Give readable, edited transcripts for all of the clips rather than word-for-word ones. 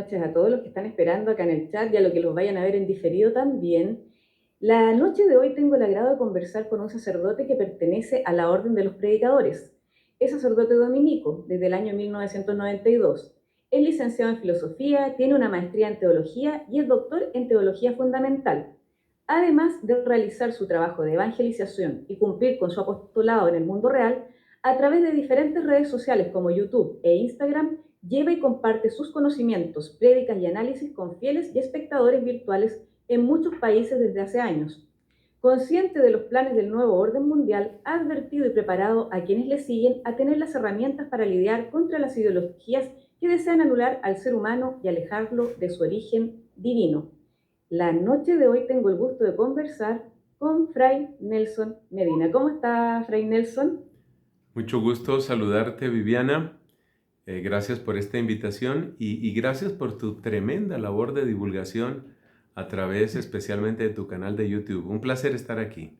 noches a todos los que están esperando acá en el chat y a los que los vayan a ver en diferido también. La noche de hoy tengo el agrado de conversar con un sacerdote que pertenece a la Orden de los Predicadores. Es sacerdote dominico desde el año 1992. Es licenciado en filosofía, tiene una maestría en teología y es doctor en teología fundamental. Además de realizar su trabajo de evangelización y cumplir con su apostolado en el mundo real, a través de diferentes redes sociales como YouTube e Instagram, lleva y comparte sus conocimientos, prédicas y análisis con fieles y espectadores virtuales en muchos países desde hace años. Consciente de los planes del nuevo orden mundial, ha advertido y preparado a quienes le siguen a tener las herramientas para lidiar contra las ideologías que desean anular al ser humano y alejarlo de su origen divino. La noche de hoy tengo el gusto de conversar con Fray Nelson Medina. ¿Cómo está, Fray Nelson? Mucho gusto saludarte, Viviana. Gracias por esta invitación y gracias por tu tremenda labor de divulgación a través especialmente de tu canal de YouTube. Un placer estar aquí.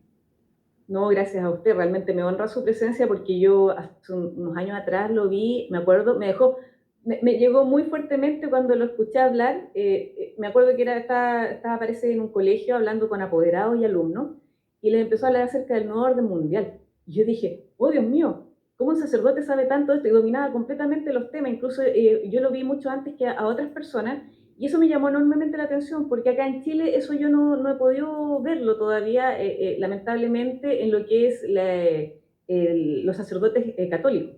No, gracias a usted. Realmente me honra su presencia porque yo hace unos años atrás lo vi, me acuerdo, me llegó muy fuertemente cuando lo escuché hablar. Me acuerdo que estaba, parece, en un colegio hablando con apoderados y alumnos y les empezó a hablar acerca del nuevo orden mundial. Y yo dije, oh Dios mío, ¿cómo un sacerdote sabe tanto de esto? Y dominaba completamente los temas. Incluso yo lo vi mucho antes que a otras personas. Y eso me llamó enormemente la atención, porque acá en Chile eso yo no he podido verlo todavía, lamentablemente, en lo que es los sacerdotes católicos.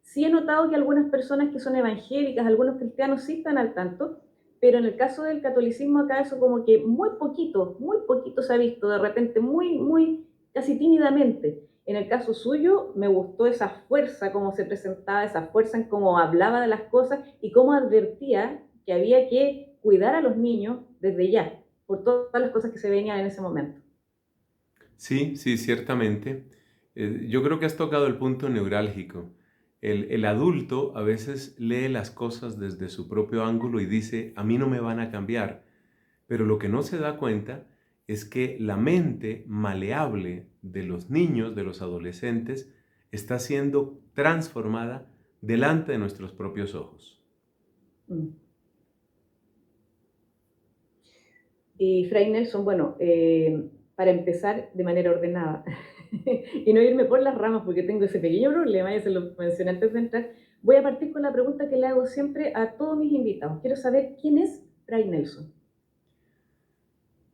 Sí he notado que algunas personas que son evangélicas, algunos cristianos sí están al tanto, pero en el caso del catolicismo acá eso como que muy poquito se ha visto, de repente casi tímidamente. En el caso suyo me gustó esa fuerza, cómo se presentaba, esa fuerza en cómo hablaba de las cosas y cómo advertía que había que cuidar a los niños desde ya, por todas las cosas que se venían en ese momento. Sí, sí, ciertamente. Yo creo que has tocado el punto neurálgico. El adulto a veces lee las cosas desde su propio ángulo y dice, a mí no me van a cambiar. Pero lo que no se da cuenta es que la mente maleable de los niños, de los adolescentes, está siendo transformada delante de nuestros propios ojos. Mm. Y Fray Nelson, bueno, para empezar de manera ordenada y no irme por las ramas porque tengo ese pequeño problema, ya se lo mencioné antes de entrar, voy a partir con la pregunta que le hago siempre a todos mis invitados. Quiero saber quién es Fray Nelson.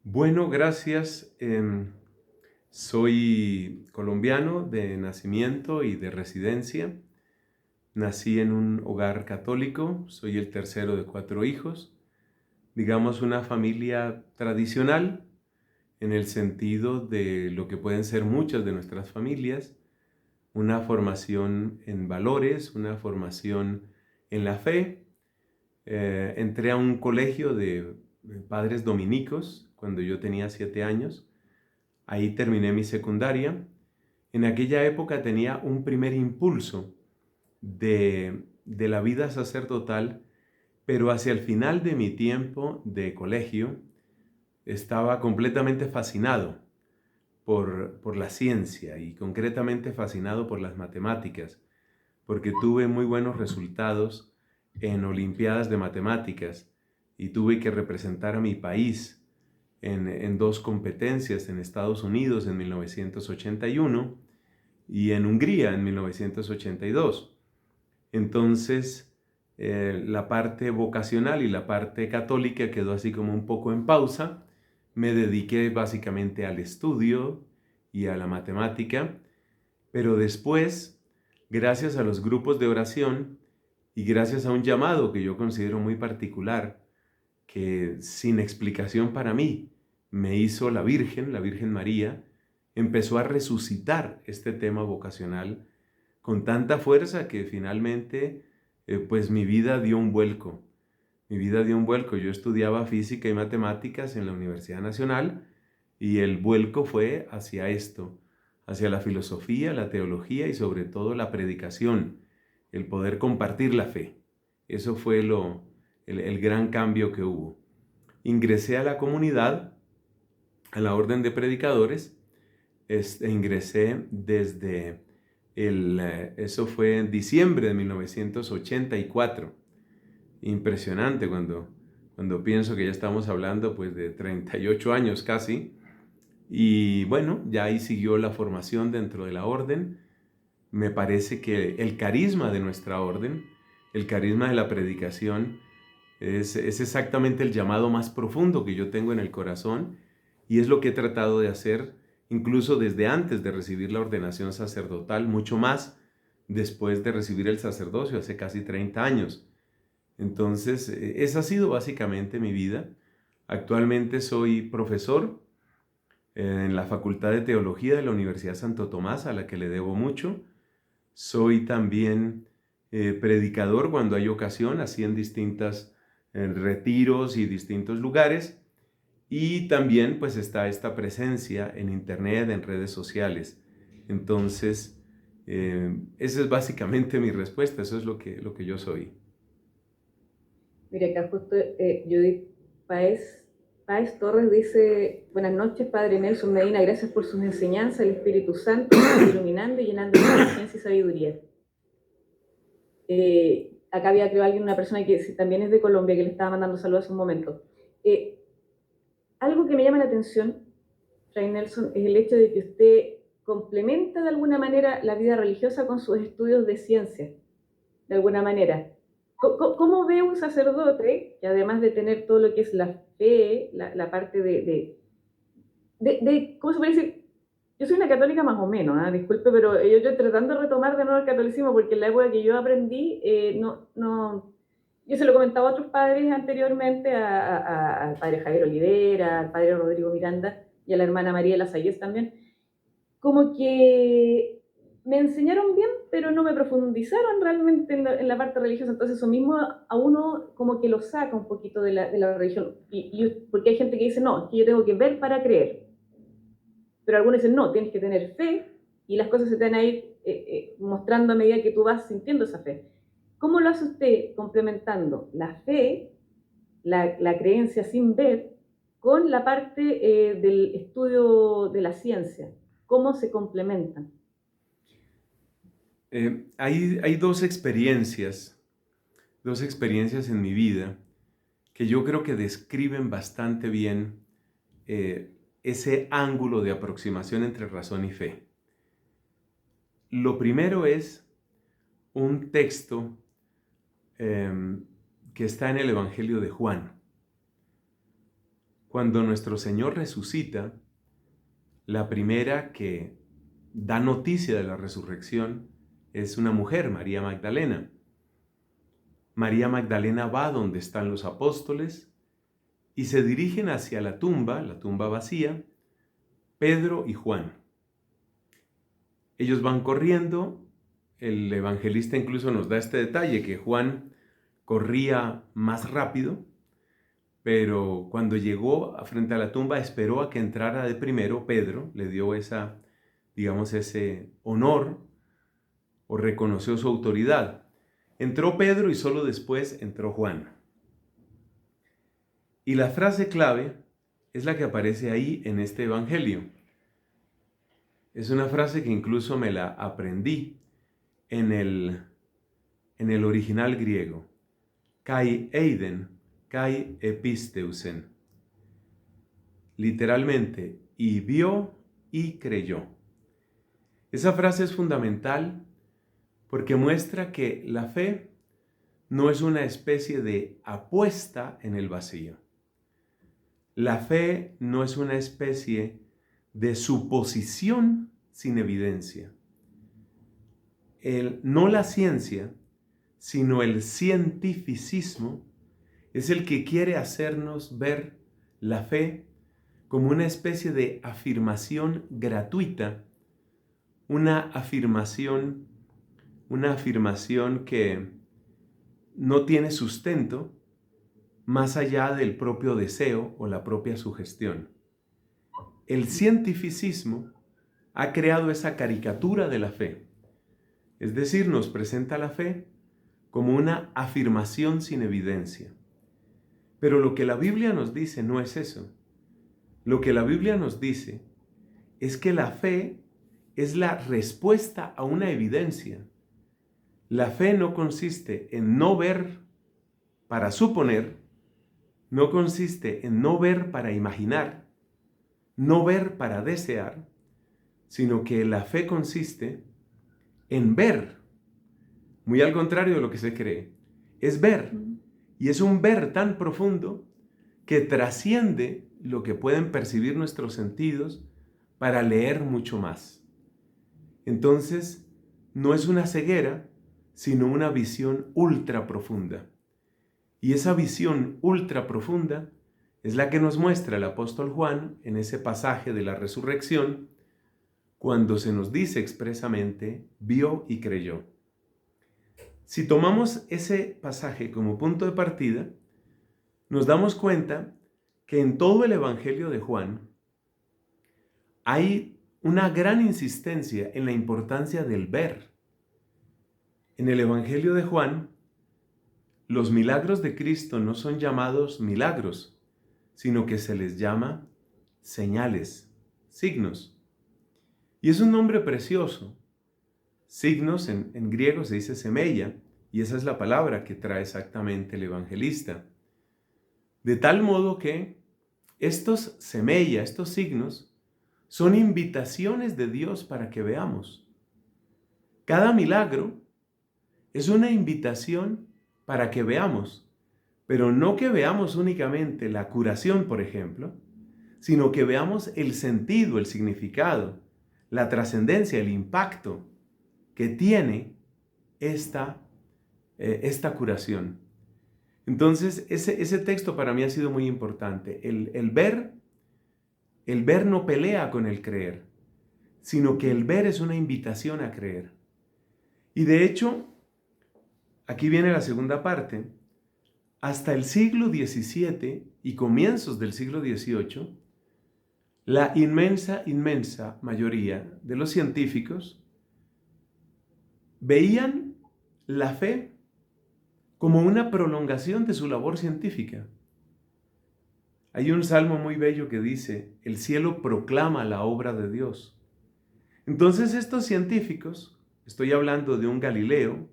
Bueno, gracias. Soy colombiano de nacimiento y de residencia. Nací en un hogar católico, soy el tercero de 4 hijos. Digamos una familia tradicional en el sentido de lo que pueden ser muchas de nuestras familias, una formación en valores, una formación en la fe. Entré a un colegio de padres dominicos cuando yo tenía 7 años. Ahí terminé mi secundaria. En aquella época tenía un primer impulso de la vida sacerdotal, pero hacia el final de mi tiempo de colegio estaba completamente fascinado por la ciencia y concretamente fascinado por las matemáticas, porque tuve muy buenos resultados en olimpiadas de matemáticas y tuve que representar a mi país en 2 competencias en Estados Unidos en 1981 y en Hungría en 1982. Entonces, la parte vocacional y la parte católica quedó así como un poco en pausa. Me dediqué básicamente al estudio y a la matemática, pero después, gracias a los grupos de oración y gracias a un llamado que yo considero muy particular, que sin explicación para mí me hizo la Virgen María, empezó a resucitar este tema vocacional con tanta fuerza que finalmente pues mi vida dio un vuelco. Mi vida dio un vuelco. Yo estudiaba física y matemáticas en la Universidad Nacional y el vuelco fue hacia esto, hacia la filosofía, la teología y sobre todo la predicación, el poder compartir la fe. Eso fue el gran cambio que hubo. Ingresé a la comunidad, a la orden de predicadores. Ingresé desde eso fue en diciembre de 1984. impresionante cuando pienso que ya estamos hablando pues de 38 años casi. Y bueno, ya ahí siguió la formación dentro de la orden. Me parece que el carisma de nuestra orden, el carisma de la predicación, es exactamente el llamado más profundo que yo tengo en el corazón, y es lo que he tratado de hacer incluso desde antes de recibir la ordenación sacerdotal, mucho más después de recibir el sacerdocio hace casi 30 años. Entonces, esa ha sido básicamente mi vida. Actualmente soy profesor en la Facultad de Teología de la Universidad Santo Tomás, a la que le debo mucho. Soy también predicador cuando hay ocasión, así en distintos retiros y distintos lugares. Y también pues está esta presencia en internet, en redes sociales. Entonces, esa es básicamente mi respuesta, eso es lo que yo soy. Mira, acá justo Judith Páez Torres dice: buenas noches, Padre Nelson Medina, gracias por sus enseñanzas, el Espíritu Santo iluminando y llenando de ciencia y sabiduría. Acá había, creo, una persona que también es de Colombia, que le estaba mandando saludos hace un momento. Algo que me llama la atención, Fray Nelson, es el hecho de que usted complementa de alguna manera la vida religiosa con sus estudios de ciencia, de alguna manera. ¿Cómo ve un sacerdote que, además de tener todo lo que es la fe, la parte ¿cómo se puede decir? Yo soy una católica más o menos, disculpe, pero yo tratando de retomar de nuevo el catolicismo, porque en la época que yo aprendí, yo se lo comentaba a otros padres anteriormente, al padre Javier Olivera, al padre Rodrigo Miranda y a la hermana María Lasayes también, como que me enseñaron bien, pero no me profundizaron realmente en la parte religiosa. Entonces eso mismo a uno como que lo saca un poquito de la religión. Porque hay gente que dice: no, es que yo tengo que ver para creer. Pero algunos dicen: no, tienes que tener fe, y las cosas se te van a ir mostrando a medida que tú vas sintiendo esa fe. ¿Cómo lo hace usted complementando la fe, la creencia sin ver, con la parte del estudio de la ciencia? ¿Cómo se complementan? Hay dos experiencias en mi vida que yo creo que describen bastante bien ese ángulo de aproximación entre razón y fe. Lo primero es un texto que está en el Evangelio de Juan. Cuando nuestro Señor resucita, la primera que da noticia de la resurrección es una mujer, María Magdalena. María Magdalena va donde están los apóstoles y se dirigen hacia la tumba vacía, Pedro y Juan. Ellos van corriendo, el evangelista incluso nos da este detalle, que Juan corría más rápido, pero cuando llegó frente a la tumba esperó a que entrara de primero Pedro, le dio ese honor, o reconoció su autoridad. Entró Pedro y solo después entró Juan. Y la frase clave es la que aparece ahí en este evangelio. Es una frase que incluso me la aprendí en el original griego. Kai eiden, kai episteusen. Literalmente, y vio y creyó. Esa frase es fundamental porque muestra que la fe no es una especie de apuesta en el vacío. La fe no es una especie de suposición sin evidencia. No la ciencia, sino el cientificismo es el que quiere hacernos ver la fe como una especie de afirmación gratuita, una afirmación que no tiene sustento más allá del propio deseo o la propia sugestión. El cientificismo ha creado esa caricatura de la fe, es decir, nos presenta la fe como una afirmación sin evidencia. Pero lo que la Biblia nos dice no es eso. Lo que la Biblia nos dice es que la fe es la respuesta a una evidencia. La fe no consiste en no ver para suponer, no consiste en no ver para imaginar, no ver para desear, sino que la fe consiste en ver, muy al contrario de lo que se cree. Es ver, y es un ver tan profundo que trasciende lo que pueden percibir nuestros sentidos para leer mucho más. Entonces, no es una ceguera, sino una visión ultra profunda. Y esa visión ultra profunda es la que nos muestra el apóstol Juan en ese pasaje de la resurrección, cuando se nos dice expresamente, vio y creyó. Si tomamos ese pasaje como punto de partida, nos damos cuenta que en todo el Evangelio de Juan hay una gran insistencia en la importancia del ver. En el Evangelio de Juan, los milagros de Cristo no son llamados milagros, sino que se les llama señales, signos. Y es un nombre precioso. Signos en griego se dice semeia, y esa es la palabra que trae exactamente el evangelista. De tal modo que estos semeia, estos signos, son invitaciones de Dios para que veamos. Cada milagro es una invitación para que veamos, pero no que veamos únicamente la curación, por ejemplo, sino que veamos el sentido, el significado, la trascendencia, el impacto que tiene esta curación. Entonces, ese texto para mí ha sido muy importante. El ver no pelea con el creer, sino que el ver es una invitación a creer. Y de hecho, aquí viene la segunda parte. Hasta el siglo XVII y comienzos del siglo XVIII, la inmensa mayoría de los científicos veían la fe como una prolongación de su labor científica. Hay un salmo muy bello que dice, el cielo proclama la obra de Dios. Entonces estos científicos, estoy hablando de un Galileo,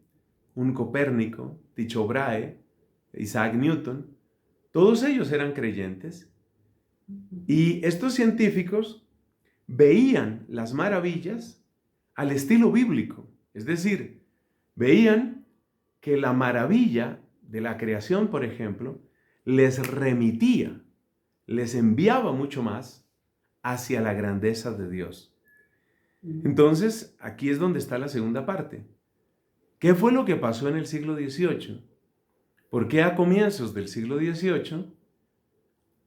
un Copérnico, Tycho Brahe, Isaac Newton, todos ellos eran creyentes, y estos científicos veían las maravillas al estilo bíblico, es decir, veían que la maravilla de la creación, por ejemplo, les remitía, les enviaba mucho más hacia la grandeza de Dios. Entonces, aquí es donde está la segunda parte. ¿Qué fue lo que pasó en el siglo XVIII? ¿Por qué a comienzos del siglo XVIII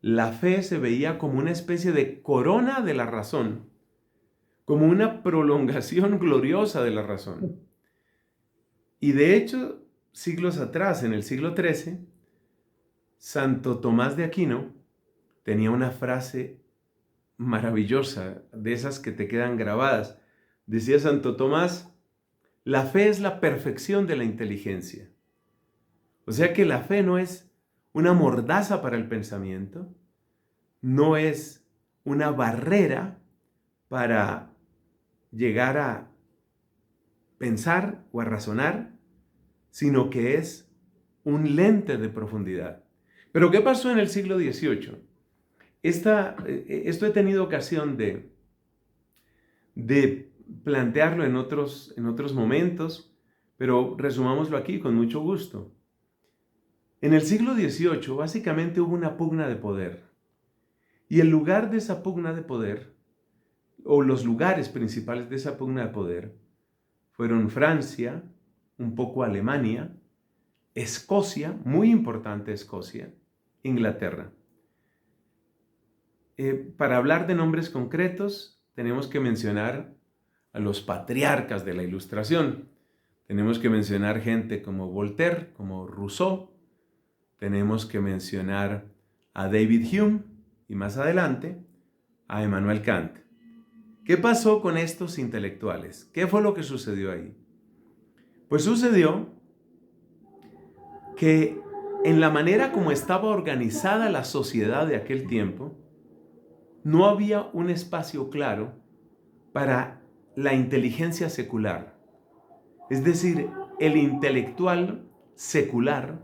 la fe se veía como una especie de corona de la razón, como una prolongación gloriosa de la razón? Y de hecho, siglos atrás, en el siglo XIII, Santo Tomás de Aquino tenía una frase maravillosa, de esas que te quedan grabadas. Decía Santo Tomás, la fe es la perfección de la inteligencia. O sea que la fe no es una mordaza para el pensamiento, no es una barrera para llegar a pensar o a razonar, sino que es un lente de profundidad. Pero ¿qué pasó en el siglo XVIII? Esto he tenido ocasión de plantearlo en otros momentos, pero resumámoslo aquí con mucho gusto. En el siglo XVIII básicamente hubo una pugna de poder, y el lugar de esa pugna de poder, o los lugares principales de esa pugna de poder, fueron Francia, un poco Alemania, Escocia, muy importante Escocia, Inglaterra. Para hablar de nombres concretos, tenemos que mencionar a los patriarcas de la Ilustración. Tenemos que mencionar gente como Voltaire, como Rousseau. Tenemos que mencionar a David Hume y más adelante a Immanuel Kant. ¿Qué pasó con estos intelectuales? ¿Qué fue lo que sucedió ahí? Pues sucedió que en la manera como estaba organizada la sociedad de aquel tiempo, no había un espacio claro para la inteligencia secular. Es decir, el intelectual secular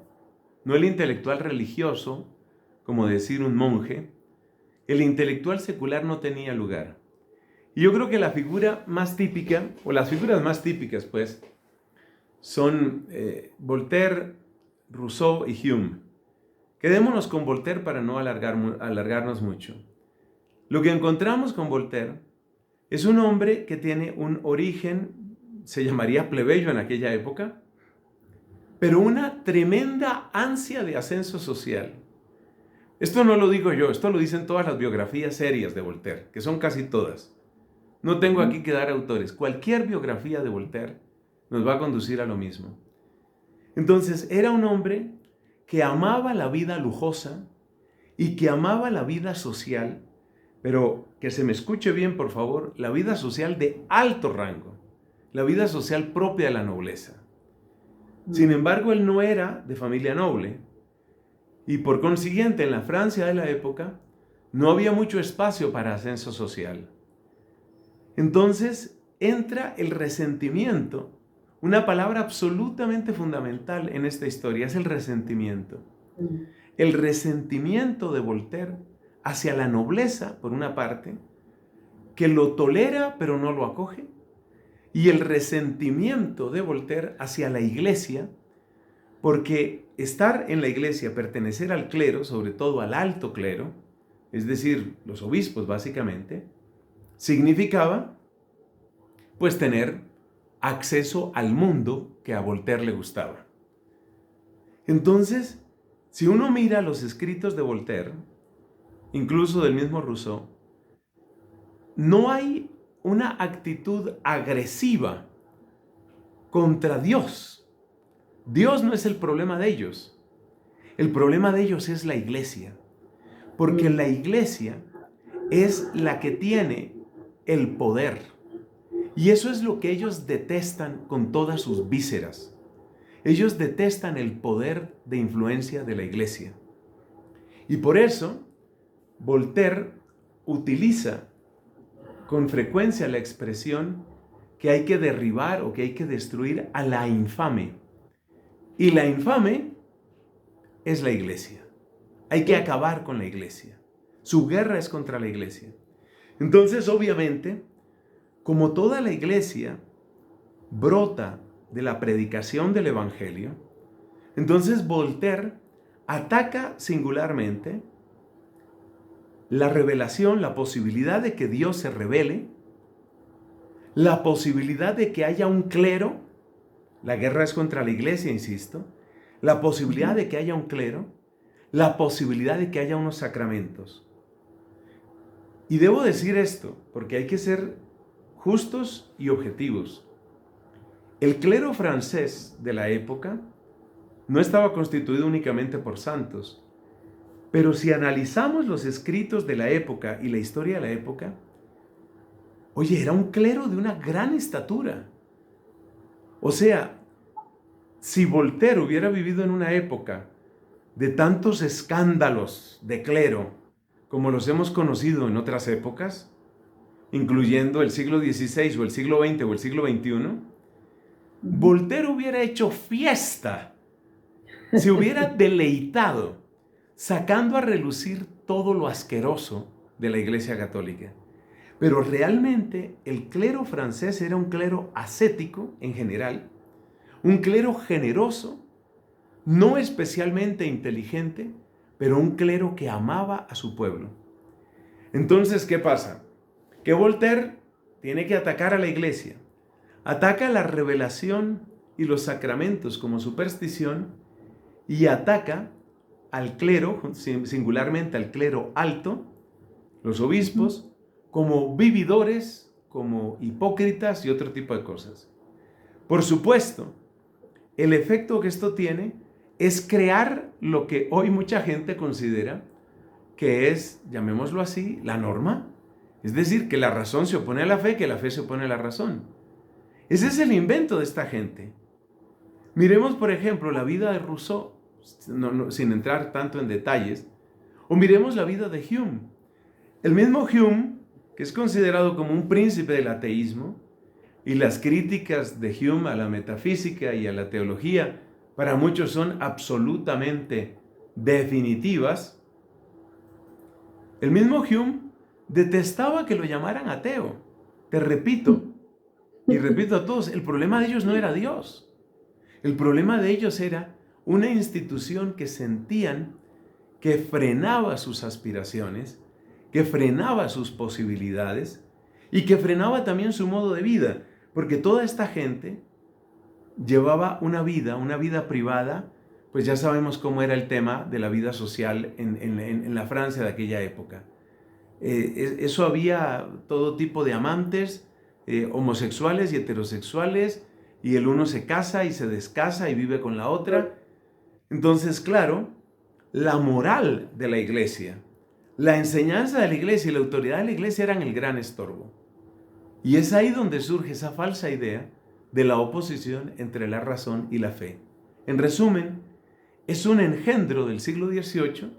no el intelectual religioso, como decir un monje. El intelectual secular no tenía lugar. Y yo creo que la figura más típica, o las figuras más típicas, pues, son Voltaire, Rousseau y Hume. Quedémonos con Voltaire para no alargarnos mucho. Lo que encontramos con Voltaire es un hombre que tiene un origen, se llamaría plebeyo en aquella época, pero una tremenda ansia de ascenso social. Esto no lo digo yo, esto lo dicen todas las biografías serias de Voltaire, que son casi todas. No tengo aquí que dar autores. Cualquier biografía de Voltaire nos va a conducir a lo mismo. Entonces, era un hombre que amaba la vida lujosa y que amaba la vida social, pero que se me escuche bien, por favor, la vida social de alto rango, la vida social propia de la nobleza. Sin embargo, él no era de familia noble y por consiguiente en la Francia de la época no había mucho espacio para ascenso social. Entonces entra el resentimiento, una palabra absolutamente fundamental en esta historia, es el resentimiento. El resentimiento de Voltaire hacia la nobleza, por una parte, que lo tolera pero no lo acoge, y el resentimiento de Voltaire hacia la iglesia, porque estar en la iglesia, pertenecer al clero, sobre todo al alto clero, es decir, los obispos básicamente, significaba pues tener acceso al mundo que a Voltaire le gustaba. Entonces, si uno mira los escritos de Voltaire, incluso del mismo Rousseau, no hay una actitud agresiva contra Dios. Dios no es el problema de ellos. El problema de ellos es la iglesia. Porque la iglesia es la que tiene el poder. Y eso es lo que ellos detestan con todas sus vísceras. Ellos detestan el poder de influencia de la iglesia. Y por eso, Voltaire utiliza con frecuencia la expresión que hay que derribar o que hay que destruir a la infame. Y la infame es la iglesia. Hay que acabar con la iglesia. Su guerra es contra la iglesia. Entonces, obviamente, como toda la iglesia brota de la predicación del Evangelio, entonces Voltaire ataca singularmente la revelación, la posibilidad de que Dios se revele, la posibilidad de que haya un clero, la guerra es contra la iglesia, insisto, la posibilidad de que haya un clero, la posibilidad de que haya unos sacramentos. Y debo decir esto, porque hay que ser justos y objetivos. El clero francés de la época no estaba constituido únicamente por santos, pero si analizamos los escritos de la época y la historia de la época, oye, era un clero de una gran estatura. O sea, si Voltaire hubiera vivido en una época de tantos escándalos de clero como los hemos conocido en otras épocas, incluyendo el siglo XVI o el siglo XX o el siglo XXI, Voltaire hubiera hecho fiesta, se hubiera deleitado, sacando a relucir todo lo asqueroso de la Iglesia Católica. Pero realmente el clero francés era un clero ascético en general, un clero generoso, no especialmente inteligente, pero un clero que amaba a su pueblo. Entonces, ¿qué pasa? Que Voltaire tiene que atacar a la iglesia. Ataca la revelación y los sacramentos como superstición y ataca al clero, singularmente al clero alto, los obispos, como vividores, como hipócritas y otro tipo de cosas. Por supuesto, el efecto que esto tiene es crear lo que hoy mucha gente considera que es, llamémoslo así, la norma. Es decir, que la razón se opone a la fe, que la fe se opone a la razón. Ese es el invento de esta gente. Miremos, por ejemplo, la vida de Rousseau, sin entrar tanto en detalles, o miremos la vida de Hume. El mismo Hume, que es considerado como un príncipe del ateísmo, y las críticas de Hume a la metafísica y a la teología para muchos son absolutamente definitivas, el mismo Hume detestaba que lo llamaran ateo. Te repito, y repito a todos, el problema de ellos no era Dios. El problema de ellos era una institución que sentían que frenaba sus aspiraciones, que frenaba sus posibilidades y que frenaba también su modo de vida, porque toda esta gente llevaba una vida privada, pues ya sabemos cómo era el tema de la vida social en la Francia de aquella época. Eso había todo tipo de amantes, homosexuales y heterosexuales, y el uno se casa y se descasa y vive con la otra. Entonces, claro, la moral de la iglesia, la enseñanza de la iglesia y la autoridad de la iglesia eran el gran estorbo. Y es ahí donde surge esa falsa idea de la oposición entre la razón y la fe. En resumen, es un engendro del siglo XVIII,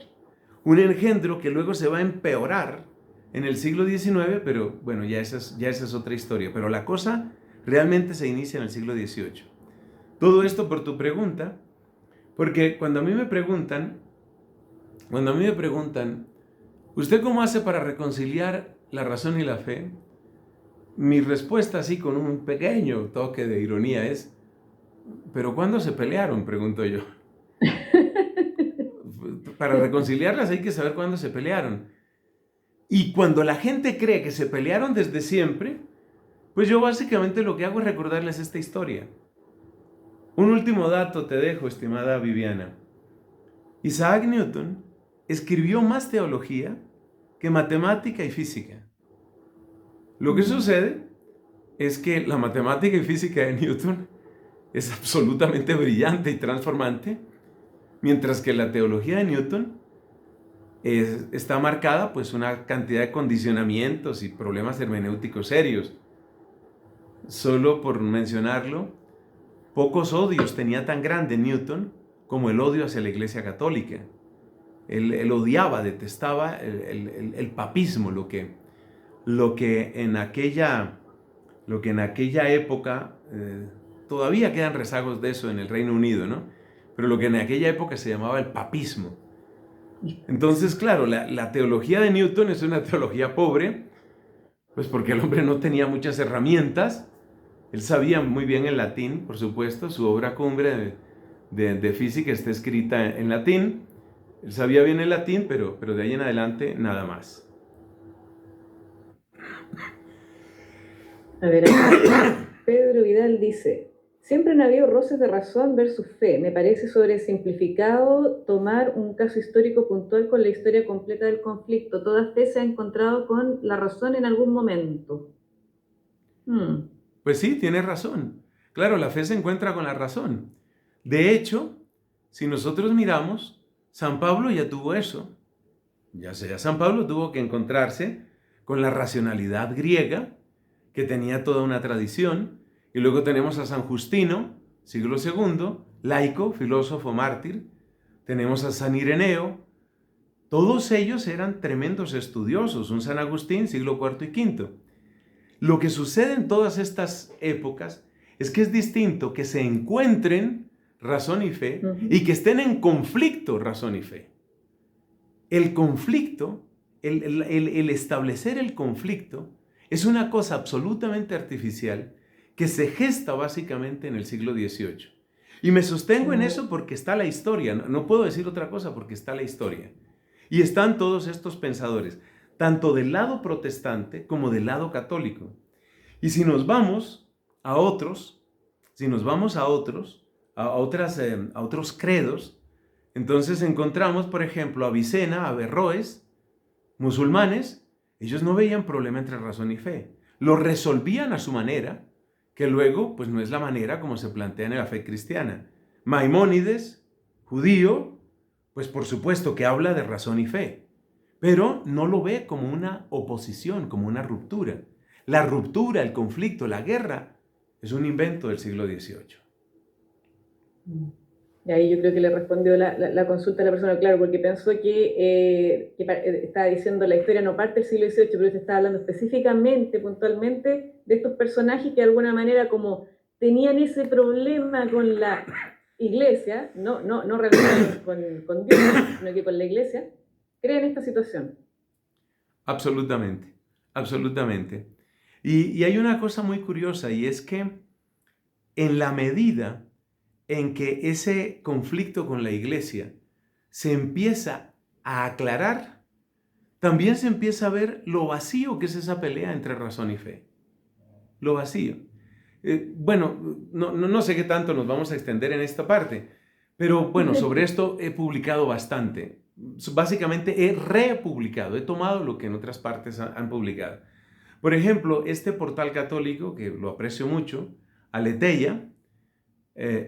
un engendro que luego se va a empeorar en el siglo XIX, pero bueno, ya esa es otra historia. Pero la cosa realmente se inicia en el siglo XVIII. Todo esto por tu pregunta, porque cuando a mí me preguntan, ¿usted cómo hace para reconciliar la razón y la fe? Mi respuesta, así con un pequeño toque de ironía, es, ¿pero cuándo se pelearon?, pregunto yo. Para reconciliarlas hay que saber cuándo se pelearon. Y cuando la gente cree que se pelearon desde siempre, pues yo básicamente lo que hago es recordarles esta historia. Un último dato te dejo, estimada Viviana. Isaac Newton escribió más teología que matemática y física. Lo que sucede es que la matemática y física de Newton es absolutamente brillante y transformante, mientras que la teología de Newton está marcada pues una cantidad de condicionamientos y problemas hermenéuticos serios. Solo por mencionarlo, pocos odios tenía tan grande Newton como el odio hacia la Iglesia Católica. Él odiaba, detestaba el papismo, lo que en aquella época, todavía quedan rezagos de eso en el Reino Unido, ¿no? Pero lo que en aquella época se llamaba el papismo. Entonces, claro, la teología de Newton es una teología pobre, pues porque el hombre no tenía muchas herramientas. Él sabía muy bien el latín, por supuesto, su obra cumbre de física está escrita en latín. Él sabía bien el latín, pero de ahí en adelante nada más. A ver, acá Pedro Vidal dice, siempre han habido roces de razón versus fe. Me parece sobresimplificado tomar un caso histórico puntual con la historia completa del conflicto. Toda fe se ha encontrado con la razón en algún momento. Pues sí, tienes razón. Claro, la fe se encuentra con la razón. De hecho, si nosotros miramos, San Pablo ya tuvo eso. Ya sea, San Pablo tuvo que encontrarse con la racionalidad griega, que tenía toda una tradición, y luego tenemos a San Justino, siglo II, laico, filósofo, mártir, tenemos a San Ireneo, todos ellos eran tremendos estudiosos, un San Agustín, siglo IV y V. Lo que sucede en todas estas épocas es que es distinto que se encuentren razón y fe y que estén en conflicto razón y fe. El conflicto, el establecer el conflicto, es una cosa absolutamente artificial que se gesta básicamente en el siglo XVIII. Y me sostengo en eso porque está la historia, no puedo decir otra cosa porque está la historia. Y están todos estos pensadores, tanto del lado protestante como del lado católico. Y si nos vamos a otros, a otros credos, entonces encontramos, por ejemplo, a Avicena, a Averroes, musulmanes. Ellos no veían problema entre razón y fe. Lo resolvían a su manera, que luego pues no es la manera como se plantea en la fe cristiana. Maimónides, judío, pues por supuesto que habla de razón y fe, pero no lo ve como una oposición, como una ruptura. La ruptura, el conflicto, la guerra, es un invento del siglo XVIII. Y ahí yo creo que le respondió la consulta a la persona, claro, porque pensó que estaba diciendo la historia no parte del siglo XVIII, pero se estaba hablando específicamente, puntualmente, de estos personajes que de alguna manera como tenían ese problema con la iglesia, no realmente con Dios, sino que con la iglesia, creen esta situación. Absolutamente, absolutamente. Y hay una cosa muy curiosa y es que en la medida en que ese conflicto con la iglesia se empieza a aclarar, también se empieza a ver lo vacío que es esa pelea entre razón y fe. Lo vacío. Bueno, no sé qué tanto nos vamos a extender en esta parte, pero bueno, sobre esto he publicado bastante. Básicamente he republicado, he tomado lo que en otras partes han publicado. Por ejemplo, este portal católico, que lo aprecio mucho, Aleteia,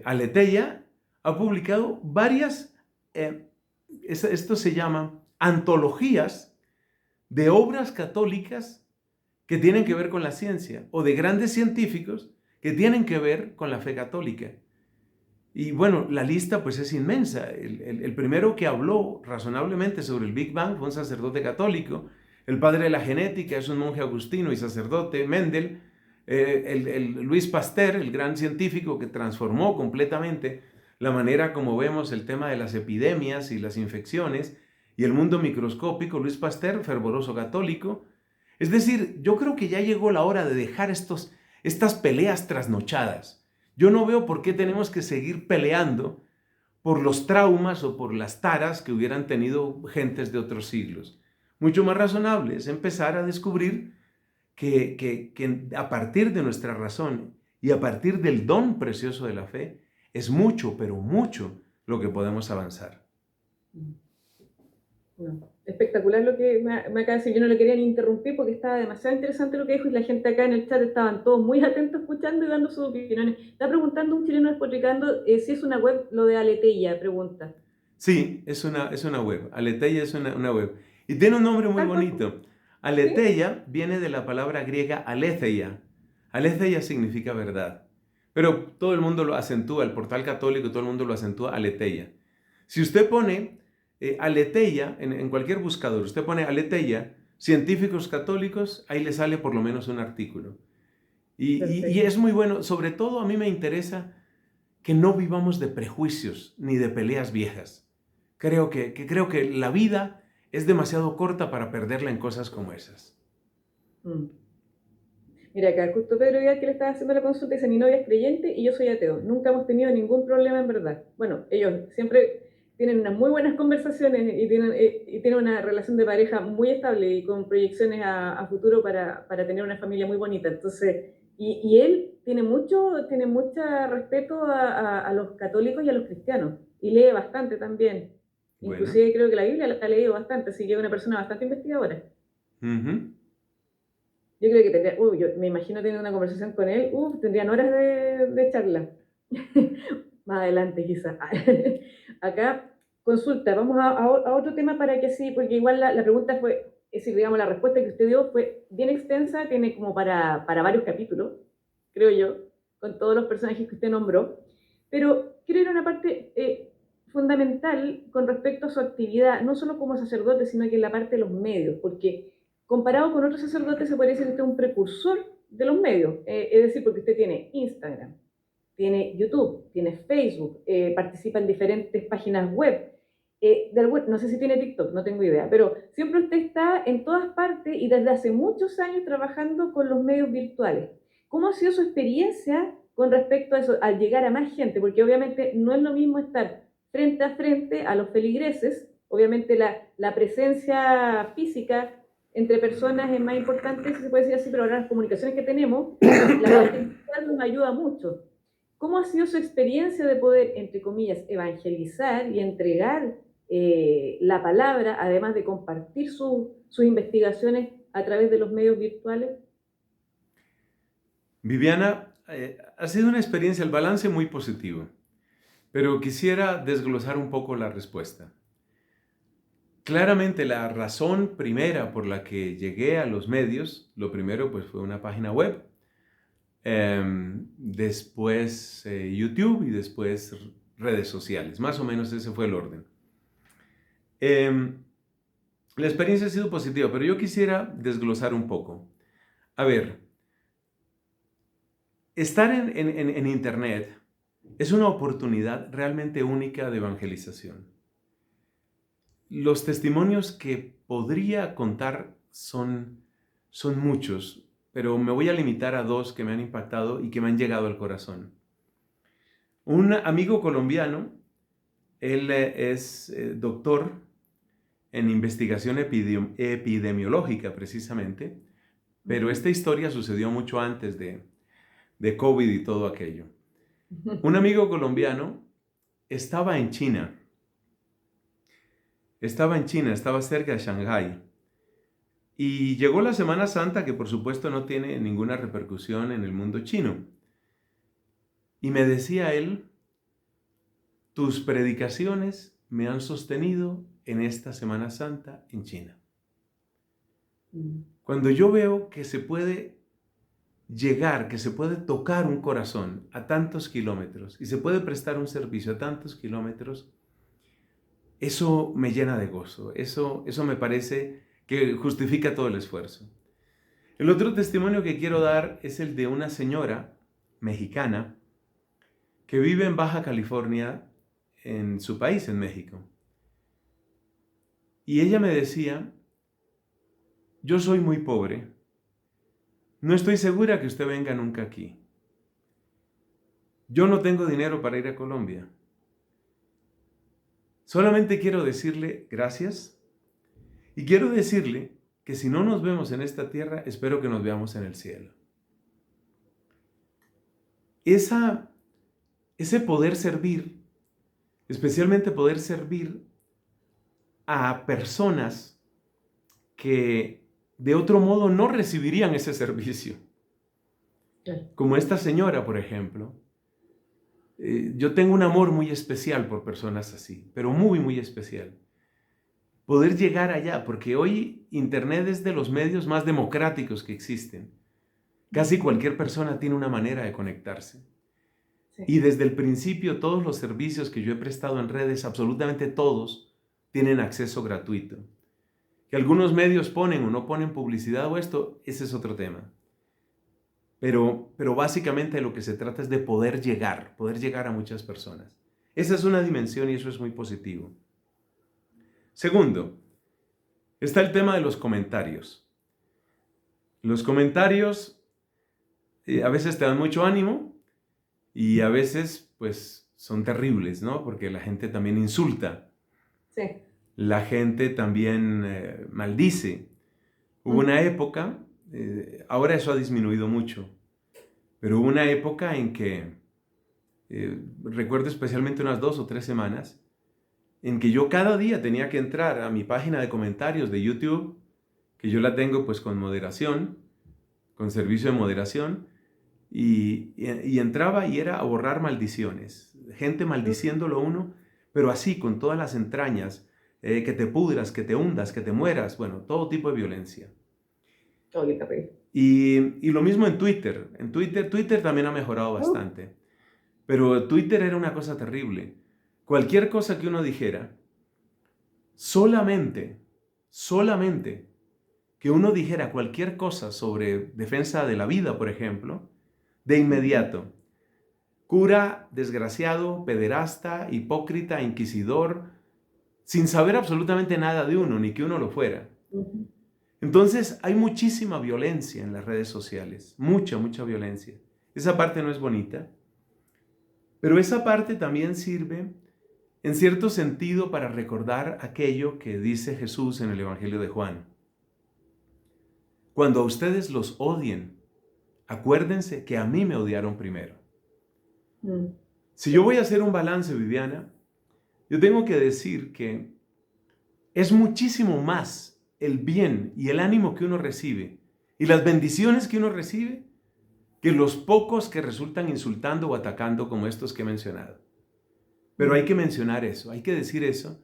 Aleteia ha publicado varias, esto se llama antologías de obras católicas que tienen que ver con la ciencia, o de grandes científicos que tienen que ver con la fe católica. Y bueno, la lista pues es inmensa. El primero que habló razonablemente sobre el Big Bang fue un sacerdote católico. El padre de la genética es un monje agustino y sacerdote, Mendel. Luis Pasteur, el gran científico que transformó completamente la manera como vemos el tema de las epidemias y las infecciones y el mundo microscópico, Luis Pasteur, fervoroso católico. Es decir, yo creo que ya llegó la hora de dejar estas peleas trasnochadas. Yo no veo por qué tenemos que seguir peleando por los traumas o por las taras que hubieran tenido gentes de otros siglos. Mucho más razonable es empezar a descubrir que a partir de nuestra razón y a partir del don precioso de la fe, es mucho, pero mucho lo que podemos avanzar. No, espectacular lo que me acaba de decir. Yo no le quería ni interrumpir porque estaba demasiado interesante lo que dijo y la gente acá en el chat estaban todos muy atentos escuchando y dando sus opiniones. Está preguntando un chileno despotricando si es una web lo de Aleteia, pregunta. Sí, es una web. Aleteia es una web. Y tiene un nombre muy bonito. Aleteia viene de la palabra griega aletheia. Aletheia significa verdad. Pero todo el mundo lo acentúa, el portal católico, todo el mundo lo acentúa Aleteia. Si usted pone Aleteia en cualquier buscador, usted pone Aleteia, científicos católicos, ahí le sale por lo menos un artículo. Y es muy bueno. Sobre todo a mí me interesa que no vivamos de prejuicios ni de peleas viejas. Creo que la vida es demasiado corta para perderla en cosas como esas. Mira, acá justo Pedro Vidal, que le estaba haciendo la consulta, dice: mi novia es creyente y yo soy ateo. Nunca hemos tenido ningún problema en verdad. Bueno, ellos siempre tienen unas muy buenas conversaciones y tienen una relación de pareja muy estable y con proyecciones a futuro para tener una familia muy bonita. Entonces, y él tiene mucho respeto a los católicos y a los cristianos. Y lee bastante también. Bueno. Inclusive creo que la Biblia la ha leído bastante, así que es una persona bastante investigadora. Yo creo que tendría, yo me imagino teniendo una conversación con él, tendrían horas de charla. Más adelante quizás. Acá, consulta, vamos a otro tema para que sí, porque igual la pregunta fue, es decir, digamos, la respuesta que usted dio fue bien extensa, tiene como para varios capítulos, creo yo, con todos los personajes que usted nombró, pero quiero ir a una parte fundamental con respecto a su actividad, no solo como sacerdote, sino que en la parte de los medios, porque comparado con otros sacerdotes se puede decir que usted es un precursor de los medios, es decir, porque usted tiene Instagram, tiene YouTube, tiene Facebook, participa en diferentes páginas web, no sé si tiene TikTok, no tengo idea, pero siempre usted está en todas partes y desde hace muchos años trabajando con los medios virtuales. ¿Cómo ha sido su experiencia con respecto a eso, al llegar a más gente? Porque obviamente no es lo mismo estar frente a frente a los feligreses, obviamente la presencia física entre personas es más importante, si se puede decir así, pero ahora las comunicaciones que tenemos, la parte digital nos ayuda mucho. ¿Cómo ha sido su experiencia de poder, entre comillas, evangelizar y entregar la palabra, además de compartir sus investigaciones a través de los medios virtuales? Viviana, ha sido una experiencia, el balance muy positivo, pero quisiera desglosar un poco la respuesta. Claramente la razón primera por la que llegué a los medios, lo primero pues fue una página web, después YouTube y después redes sociales, más o menos ese fue el orden. La experiencia ha sido positiva, pero yo quisiera desglosar un poco. A ver, estar en Internet es una oportunidad realmente única de evangelización. Los testimonios que podría contar son muchos, pero me voy a limitar a dos que me han impactado y que me han llegado al corazón. Un amigo colombiano, él es doctor en investigación epidemiológica precisamente, pero esta historia sucedió mucho antes de COVID y todo aquello. Un amigo colombiano estaba en China. Estaba cerca de Shanghái. Y llegó la Semana Santa, que por supuesto no tiene ninguna repercusión en el mundo chino. Y me decía él, tus predicaciones me han sostenido en esta Semana Santa en China. Cuando yo veo que se puede llegar, que se puede tocar un corazón a tantos kilómetros y se puede prestar un servicio a tantos kilómetros, eso me llena de gozo, eso me parece que justifica todo el esfuerzo. El otro testimonio que quiero dar es el de una señora mexicana que vive en Baja California, en su país, en México. Y ella me decía, yo soy muy pobre, no estoy segura que usted venga nunca aquí. Yo no tengo dinero para ir a Colombia. Solamente quiero decirle gracias y quiero decirle que si no nos vemos en esta tierra, espero que nos veamos en el cielo. Ese poder servir, especialmente poder servir a personas que de otro modo no recibirían ese servicio. Como esta señora, por ejemplo. Yo tengo un amor muy especial por personas así, pero muy, muy especial. Poder llegar allá, porque hoy Internet es de los medios más democráticos que existen. Casi cualquier persona tiene una manera de conectarse. Sí. Y desde el principio todos los servicios que yo he prestado en redes, absolutamente todos, tienen acceso gratuito. Que algunos medios ponen o no ponen publicidad o esto, ese es otro tema. Pero básicamente lo que se trata es de poder llegar a muchas personas. Esa es una dimensión y eso es muy positivo. Segundo, está el tema de los comentarios. Los comentarios a veces te dan mucho ánimo y a veces pues son terribles, ¿no? Porque la gente también insulta. Sí. La gente también maldice. Hubo una época, ahora eso ha disminuido mucho, pero hubo una época en que, recuerdo especialmente unas 2 o 3 semanas, en que yo cada día tenía que entrar a mi página de comentarios de YouTube, que yo la tengo pues con moderación, con servicio de moderación, y entraba y era a borrar maldiciones, gente maldiciéndolo a uno, pero así, con todas las entrañas, que te pudras, que te hundas, que te mueras, bueno, todo tipo de violencia. Oh, qué terrible. Y lo mismo en Twitter. En Twitter también ha mejorado bastante. Pero Twitter era una cosa terrible. Cualquier cosa que uno dijera, solamente que uno dijera cualquier cosa sobre defensa de la vida, por ejemplo, de inmediato, cura, desgraciado, pederasta, hipócrita, inquisidor, sin saber absolutamente nada de uno, ni que uno lo fuera. Entonces hay muchísima violencia en las redes sociales, mucha violencia. Esa parte no es bonita, pero esa parte también sirve en cierto sentido para recordar aquello que dice Jesús en el Evangelio de Juan. Cuando a ustedes los odien, acuérdense que a mí me odiaron primero. Si yo voy a hacer un balance, Viviana, yo tengo que decir que es muchísimo más el bien y el ánimo que uno recibe y las bendiciones que uno recibe que los pocos que resultan insultando o atacando como estos que he mencionado. Pero hay que mencionar eso, hay que decir eso,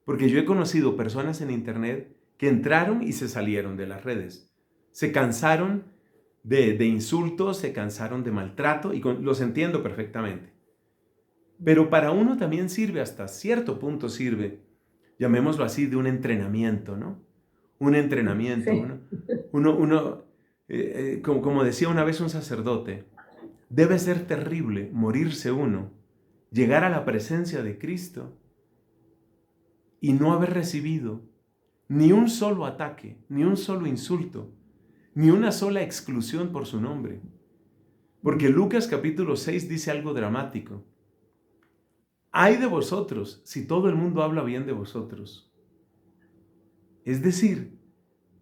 porque yo he conocido personas en Internet que entraron y se salieron de las redes. Se cansaron de insultos, se cansaron de maltrato y los entiendo perfectamente. Pero para uno también sirve, hasta cierto punto sirve, llamémoslo así, de un entrenamiento, ¿no? Un entrenamiento. Sí. Como decía una vez un sacerdote, debe ser terrible morirse uno llegar a la presencia de Cristo y no haber recibido ni un solo ataque, ni un solo insulto, ni una sola exclusión por su nombre. Porque Lucas capítulo 6 dice algo dramático. Ay de vosotros si todo el mundo habla bien de vosotros. Es decir,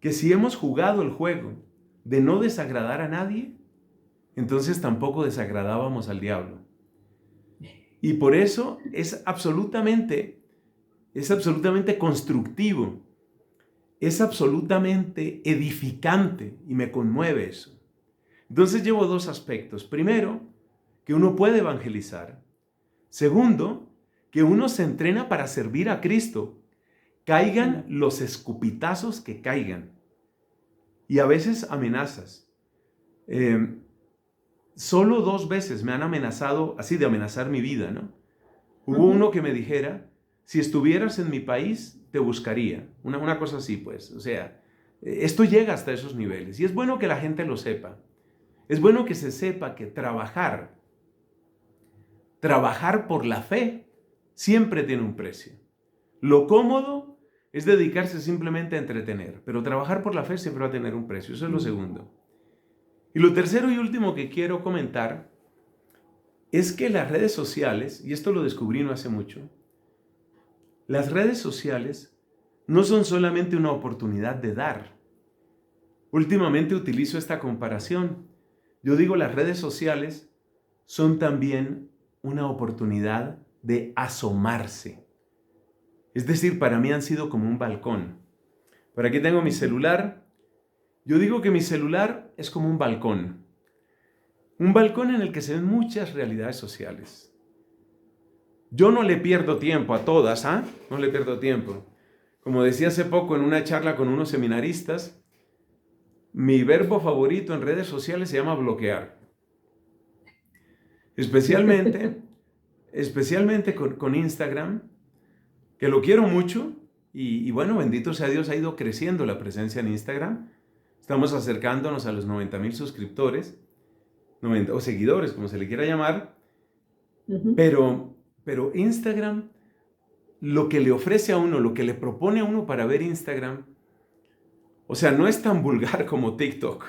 que si hemos jugado el juego de no desagradar a nadie, entonces tampoco desagradábamos al diablo. Y por eso es absolutamente constructivo, es absolutamente edificante y me conmueve eso. Entonces llevo dos aspectos. Primero, que uno puede evangelizar. Segundo, que uno se entrena para servir a Cristo. Caigan los escupitazos que caigan. Y a veces amenazas. Solo 2 veces me han amenazado, así de amenazar mi vida, ¿no? Hubo uno que me dijera, si estuvieras en mi país, te buscaría. Una cosa así, pues. O sea, esto llega hasta esos niveles. Y es bueno que la gente lo sepa. Es bueno que se sepa que trabajar por la fe siempre tiene un precio. Lo cómodo es dedicarse simplemente a entretener, pero trabajar por la fe siempre va a tener un precio. Eso es lo segundo. Y lo tercero y último que quiero comentar es que las redes sociales, y esto lo descubrí no hace mucho, las redes sociales no son solamente una oportunidad de dar. Últimamente utilizo esta comparación. Yo digo, las redes sociales son también una oportunidad de asomarse. Es decir, para mí han sido como un balcón. Por aquí tengo mi celular. Yo digo que mi celular es como un balcón. Un balcón en el que se ven muchas realidades sociales. Yo no le pierdo tiempo a todas, ¿ah? No le pierdo tiempo. Como decía hace poco en una charla con unos seminaristas, mi verbo favorito en redes sociales se llama bloquear. Especialmente con Instagram, que lo quiero mucho y bueno, bendito sea Dios, ha ido creciendo la presencia en Instagram. Estamos acercándonos a los 90,000 suscriptores, o seguidores, como se le quiera llamar. Pero Instagram, lo que le ofrece a uno, lo que le propone a uno para ver Instagram, o sea, no es tan vulgar como TikTok,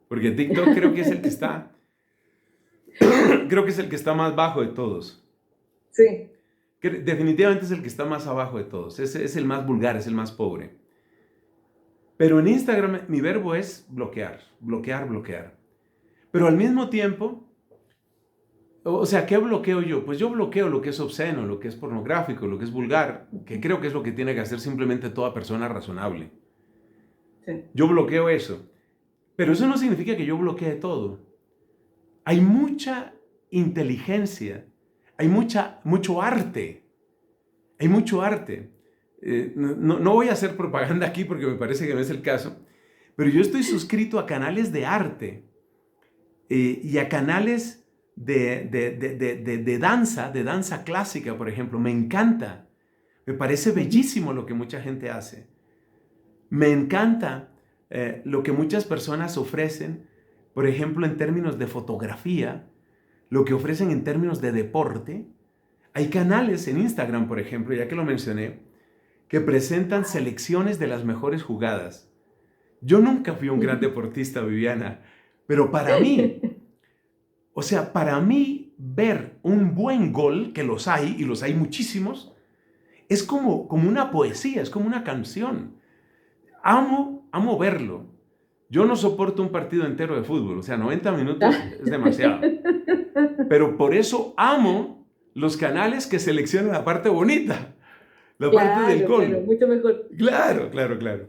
porque TikTok creo que es el que está más bajo de todos. Sí. Definitivamente es el que está más abajo de todos. Es el más vulgar, es el más pobre. Pero en Instagram mi verbo es bloquear, bloquear, bloquear. Pero al mismo tiempo, o sea, ¿qué bloqueo yo? Pues yo bloqueo lo que es obsceno, lo que es pornográfico, lo que es vulgar, que creo que es lo que tiene que hacer simplemente toda persona razonable. Sí. Yo bloqueo eso. Pero eso no significa que yo bloquee todo. Hay mucha inteligencia, hay mucho arte. Hay mucho arte. No voy a hacer propaganda aquí porque me parece que no es el caso, pero yo estoy suscrito a canales de arte y a canales de danza clásica, por ejemplo. Me encanta. Me parece bellísimo lo que mucha gente hace. Me encanta lo que muchas personas ofrecen, por ejemplo, en términos de fotografía, lo que ofrecen en términos de deporte. Hay canales en Instagram, por ejemplo, ya que lo mencioné, que presentan selecciones de las mejores jugadas. Yo nunca fui un gran deportista, Viviana, pero para mí, ver un buen gol, que los hay, y los hay muchísimos, es como una poesía, es como una canción. Amo verlo. Yo no soporto un partido entero de fútbol, o sea, 90 minutos es demasiado. Pero por eso amo los canales que seleccionan la parte bonita, la parte del gol. Claro, mucho mejor. Claro.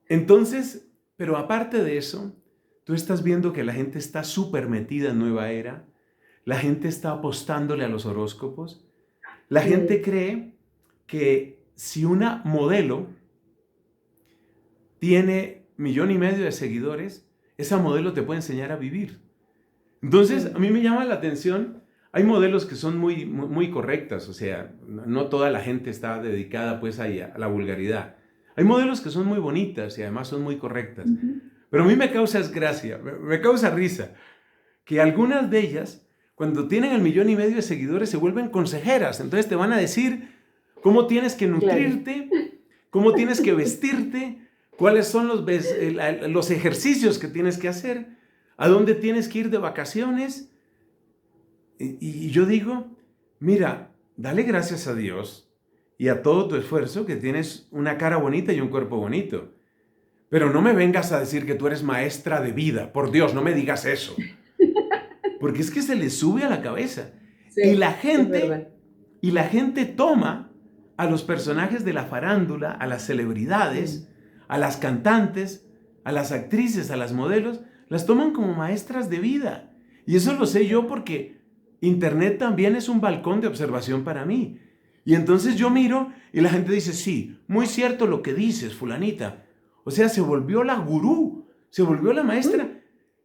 Entonces, pero aparte de eso, tú estás viendo que la gente está súper metida en Nueva Era, la gente está apostándole a los horóscopos, la gente cree que si una modelo tiene 1,5 millones de seguidores, esa modelo te puede enseñar a vivir. Entonces, a mí me llama la atención, hay modelos que son muy correctas, o sea, no toda la gente está dedicada pues a la vulgaridad. Hay modelos que son muy bonitas y además son muy correctas. Pero a mí me causa gracia, me causa risa, que algunas de ellas cuando tienen 1,5 millones de seguidores, se vuelven consejeras. Entonces te van a decir cómo tienes que nutrirte, cómo tienes que vestirte, cuáles son los ejercicios que tienes que hacer, a dónde tienes que ir de vacaciones. Y yo digo, mira, dale gracias a Dios y a todo tu esfuerzo que tienes una cara bonita y un cuerpo bonito. Pero no me vengas a decir que tú eres maestra de vida. Por Dios, no me digas eso. Porque es que se le sube a la cabeza. Sí, y la es verdad. gente toma a los personajes de la farándula, a las celebridades, a las cantantes, a las actrices, a las modelos, las toman como maestras de vida. Y eso lo sé yo porque Internet también es un balcón de observación para mí. Y entonces yo miro y la gente dice, sí, muy cierto lo que dices, fulanita. O sea, se volvió la gurú, se volvió la maestra.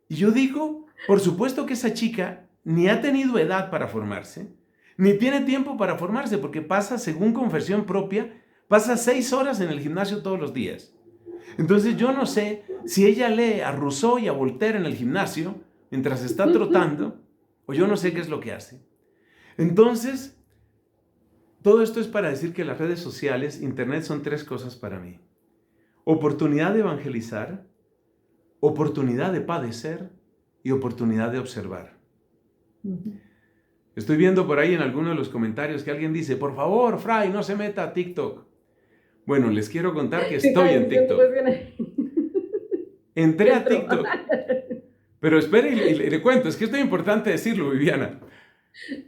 Y yo digo, por supuesto que esa chica ni ha tenido edad para formarse, ni tiene tiempo para formarse, porque pasa, según confesión propia, pasa 6 horas en el gimnasio todos los días. Entonces yo no sé si ella lee a Rousseau y a Voltaire en el gimnasio, mientras está trotando, o yo no sé qué es lo que hace. Entonces, todo esto es para decir que las redes sociales, Internet, son 3 cosas para mí. Oportunidad de evangelizar, oportunidad de padecer y oportunidad de observar. Estoy viendo por ahí en alguno de los comentarios que alguien dice, por favor, Fray, no se meta a TikTok. Bueno, les quiero contar que estoy en TikTok. Entré a TikTok. Pero espere y le cuento, es que esto es importante decirlo, Viviana.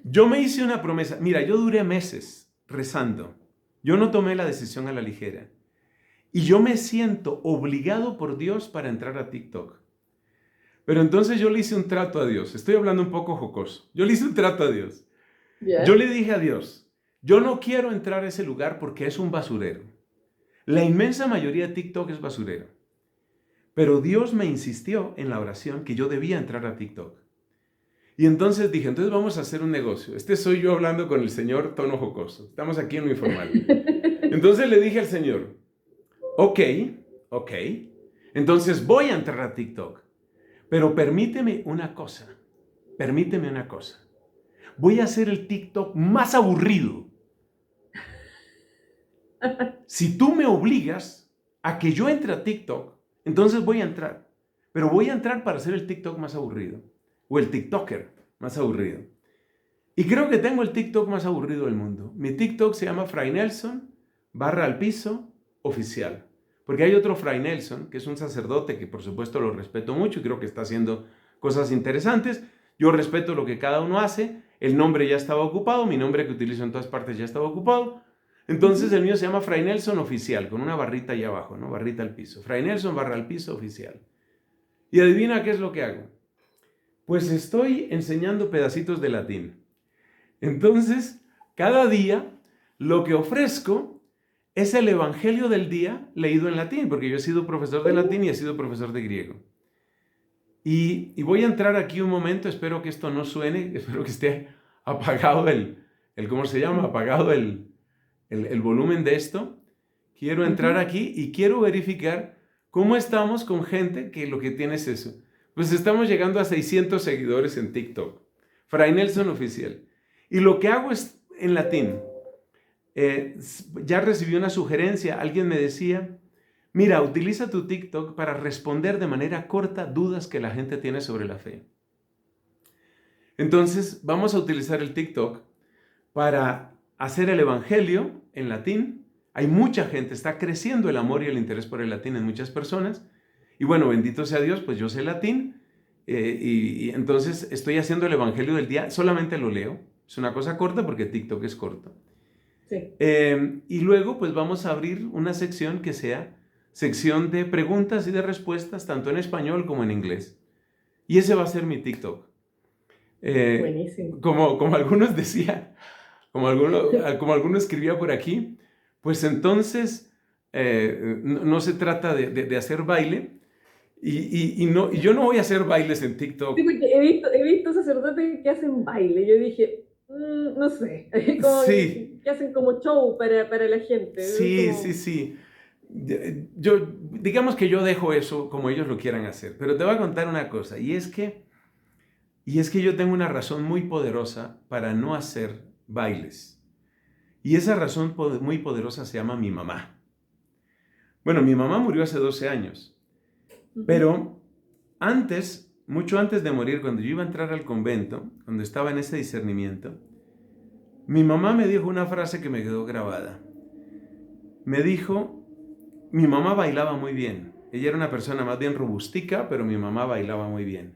Yo me hice una promesa. Mira, yo duré meses rezando. Yo no tomé la decisión a la ligera. Y yo me siento obligado por Dios para entrar a TikTok. Pero entonces yo le hice un trato a Dios. Estoy hablando un poco jocoso. Yo le hice un trato a Dios. Yeah. Yo le dije a Dios, yo no quiero entrar a ese lugar porque es un basurero. La inmensa mayoría de TikTok es basurero. Pero Dios me insistió en la oración que yo debía entrar a TikTok. Y entonces dije, entonces vamos a hacer un negocio. Soy yo hablando con el Señor tono jocoso. Estamos aquí en lo informal. Entonces le dije al Señor, ok. Entonces voy a entrar a TikTok. Pero permíteme una cosa. Voy a hacer el TikTok más aburrido. Si tú me obligas a que yo entre a TikTok, entonces voy a entrar. Pero voy a entrar para hacer el TikTok más aburrido. O el TikToker más aburrido. Y creo que tengo el TikTok más aburrido del mundo. Mi TikTok se llama Fray Nelson _al_piso oficial. Porque hay otro Fray Nelson, que es un sacerdote que por supuesto lo respeto mucho y creo que está haciendo cosas interesantes. Yo respeto lo que cada uno hace. El nombre ya estaba ocupado, mi nombre que utilizo en todas partes ya estaba ocupado. Entonces el mío se llama Fray Nelson oficial, con una barrita ahí abajo, ¿no? Barrita al piso. Fray Nelson _al_piso oficial. Y adivina qué es lo que hago. Pues estoy enseñando pedacitos de latín. Entonces, cada día lo que ofrezco es el evangelio del día leído en latín, porque yo he sido profesor de latín y he sido profesor de griego. Y voy a entrar aquí un momento, espero que esto no suene, espero que esté apagado ¿cómo se llama? Apagado el volumen de esto. Quiero entrar aquí y quiero verificar cómo estamos con gente que lo que tiene es eso. Pues estamos llegando a 600 seguidores en TikTok. Fray Nelson oficial. Y lo que hago es en latín. Ya recibí una sugerencia. Alguien me decía, mira, utiliza tu TikTok para responder de manera corta dudas que la gente tiene sobre la fe. Entonces, vamos a utilizar el TikTok para hacer el evangelio en latín. Hay mucha gente, está creciendo el amor y el interés por el latín en muchas personas. Y bueno, bendito sea Dios, pues yo sé latín. Y entonces estoy haciendo el evangelio del día, solamente lo leo. Es una cosa corta porque TikTok es corto. Sí. Y luego pues vamos a abrir una sección que sea sección de preguntas y de respuestas, tanto en español como en inglés. Y ese va a ser mi TikTok. Buenísimo. Como algunos decían, como alguno escribía por aquí, pues entonces no se trata de hacer baile. Y yo no voy a hacer bailes en TikTok. Sí, porque he visto sacerdotes que hacen baile. Yo dije, no sé, como Sí. que hacen como show para la gente. Sí, como... sí. Digamos que yo dejo eso como ellos lo quieran hacer. Pero te voy a contar una cosa, y es que Y es que yo tengo una razón muy poderosa para no hacer bailes. Y esa razón muy poderosa se llama mi mamá. Bueno, mi mamá murió hace 12 años, pero antes, mucho antes de morir, cuando yo iba a entrar al convento, cuando estaba en ese discernimiento, mi mamá me dijo una frase que me quedó grabada. Me dijo, mi mamá bailaba muy bien. Ella era una persona más bien robustica, pero mi mamá bailaba muy bien.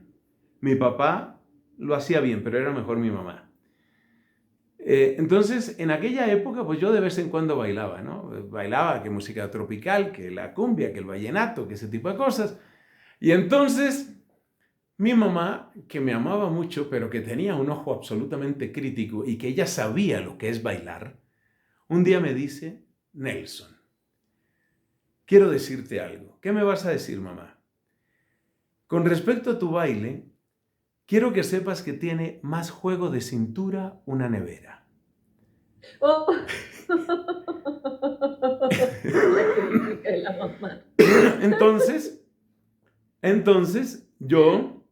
Mi papá lo hacía bien, pero era mejor mi mamá. Entonces, en aquella época, pues yo de vez en cuando bailaba, ¿no? Bailaba que música tropical, que la cumbia, que el vallenato, que ese tipo de cosas. Y entonces, mi mamá, que me amaba mucho, pero que tenía un ojo absolutamente crítico y que ella sabía lo que es bailar, un día me dice, Nelson, quiero decirte algo. ¿Qué me vas a decir, mamá? Con respecto a tu baile, quiero que sepas que tiene más juego de cintura una nevera. Oh. La crítica de la mamá. Entonces, entonces yo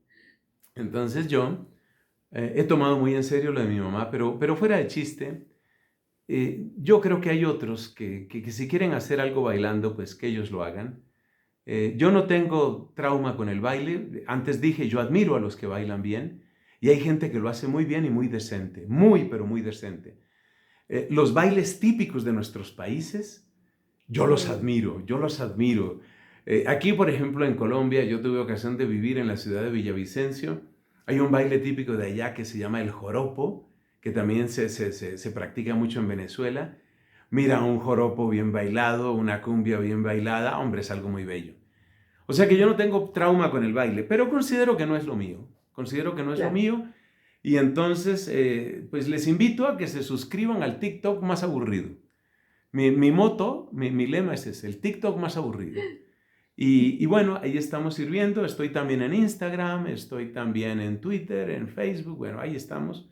he tomado muy en serio lo de mi mamá, pero fuera de chiste, yo creo que hay otros que si quieren hacer algo bailando, pues que ellos lo hagan. Yo no tengo trauma con el baile. Antes dije, yo admiro a los que bailan bien y hay gente que lo hace muy bien y muy decente, muy, pero muy decente. Los bailes típicos de nuestros países, yo los admiro, yo los admiro. Aquí, por ejemplo, en Colombia, yo tuve ocasión de vivir en la ciudad de Villavicencio. Hay un baile típico de allá que se llama el joropo, que también se practica mucho en Venezuela. Mira, un joropo bien bailado, una cumbia bien bailada, hombre, es algo muy bello. O sea que yo no tengo trauma con el baile, pero considero que no es lo mío. Considero que no es lo Claro. mío. Y entonces, pues les invito a que se suscriban al TikTok más aburrido. Mi moto, mi lema es ese, el TikTok más aburrido. Y bueno, ahí estamos sirviendo. Estoy también en Instagram, estoy también en Twitter, en Facebook. Bueno, ahí estamos.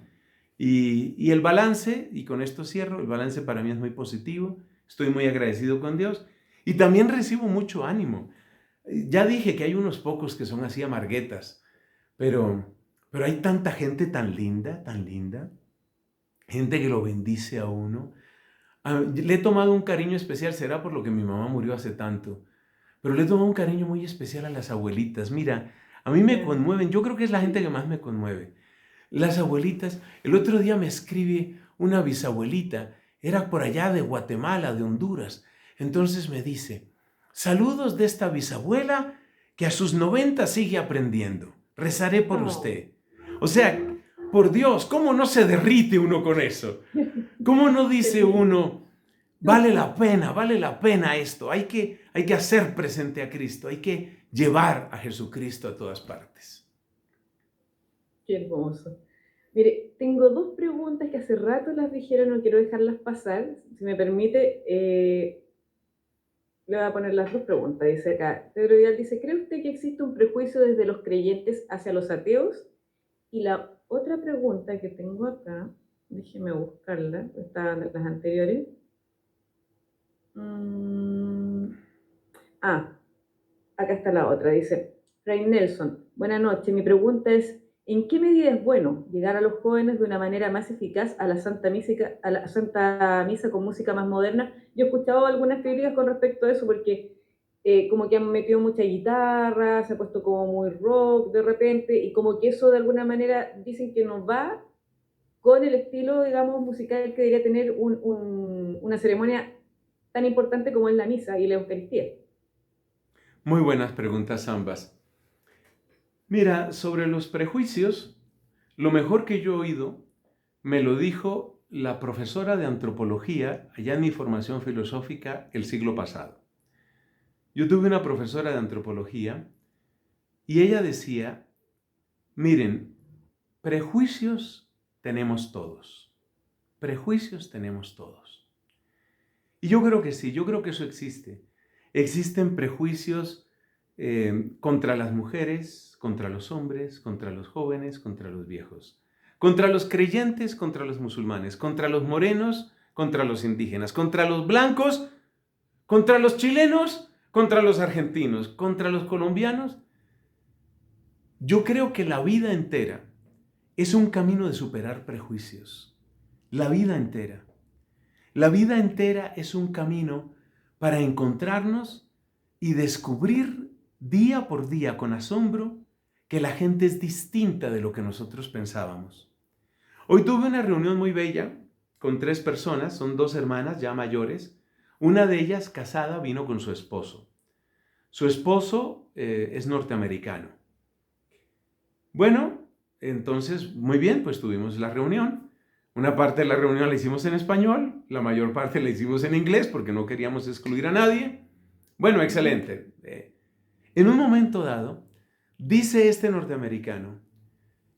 Y el balance, y con esto cierro, el balance para mí es muy positivo. Estoy muy agradecido con Dios. Y también recibo mucho ánimo. Ya dije que hay unos pocos que son así amarguetas, pero hay tanta gente tan linda, gente que lo bendice a uno. Le he tomado un cariño especial, será por lo que mi mamá murió hace tanto, pero le he tomado un cariño muy especial a las abuelitas. Mira, a mí me conmueven, yo creo que es la gente que más me conmueve. Las abuelitas, el otro día me escribe una bisabuelita, era por allá de Guatemala, de Honduras. Entonces me dice, saludos de esta bisabuela que a sus 90 sigue aprendiendo. Rezaré por usted. O sea, por Dios, ¿cómo no se derrite uno con eso? ¿Cómo no dice uno, vale la pena esto? Hay que hacer presente a Cristo, hay que llevar a Jesucristo a todas partes. Qué hermoso. Mire, tengo dos preguntas que hace rato las dijeron, no quiero dejarlas pasar. Si me permite, le voy a poner las dos preguntas. Dice acá, Pedro Vidal dice, ¿cree usted que existe un prejuicio desde los creyentes hacia los ateos? Y la otra pregunta que tengo acá, déjeme buscarla, estaban las anteriores. Acá está la otra, dice, Fray Nelson, buenas noches, mi pregunta es, ¿en qué medida es bueno llegar a los jóvenes de una manera más eficaz a la Santa Misa con música más moderna? Yo he escuchado algunas críticas con respecto a eso porque como que han metido mucha guitarra, se ha puesto como muy rock de repente y como que eso de alguna manera dicen que no va con el estilo, digamos, musical que debería tener una ceremonia tan importante como es la misa y la Eucaristía. Muy buenas preguntas ambas. Mira, sobre los prejuicios, lo mejor que yo he oído me lo dijo la profesora de antropología allá en mi formación filosófica el siglo pasado. Yo tuve una profesora de antropología y ella decía, miren, prejuicios tenemos todos. Prejuicios tenemos todos. Y yo creo que sí, yo creo que eso existe. Existen prejuicios contra las mujeres, contra los hombres, contra los jóvenes, contra los viejos, contra los creyentes, contra los musulmanes, contra los morenos, contra los indígenas, contra los blancos, contra los chilenos, contra los argentinos, contra los colombianos. Yo creo que la vida entera es un camino de superar prejuicios. La vida entera. La vida entera es un camino para encontrarnos y descubrir día por día con asombro que la gente es distinta de lo que nosotros pensábamos. Hoy tuve una reunión muy bella con 3 personas, son 2 hermanas ya mayores. Una de ellas, casada, vino con su esposo. Su esposo es norteamericano. Bueno, entonces, muy bien, pues tuvimos la reunión. Una parte de la reunión la hicimos en español, la mayor parte la hicimos en inglés porque no queríamos excluir a nadie. Bueno, excelente. En un momento dado, dice este norteamericano: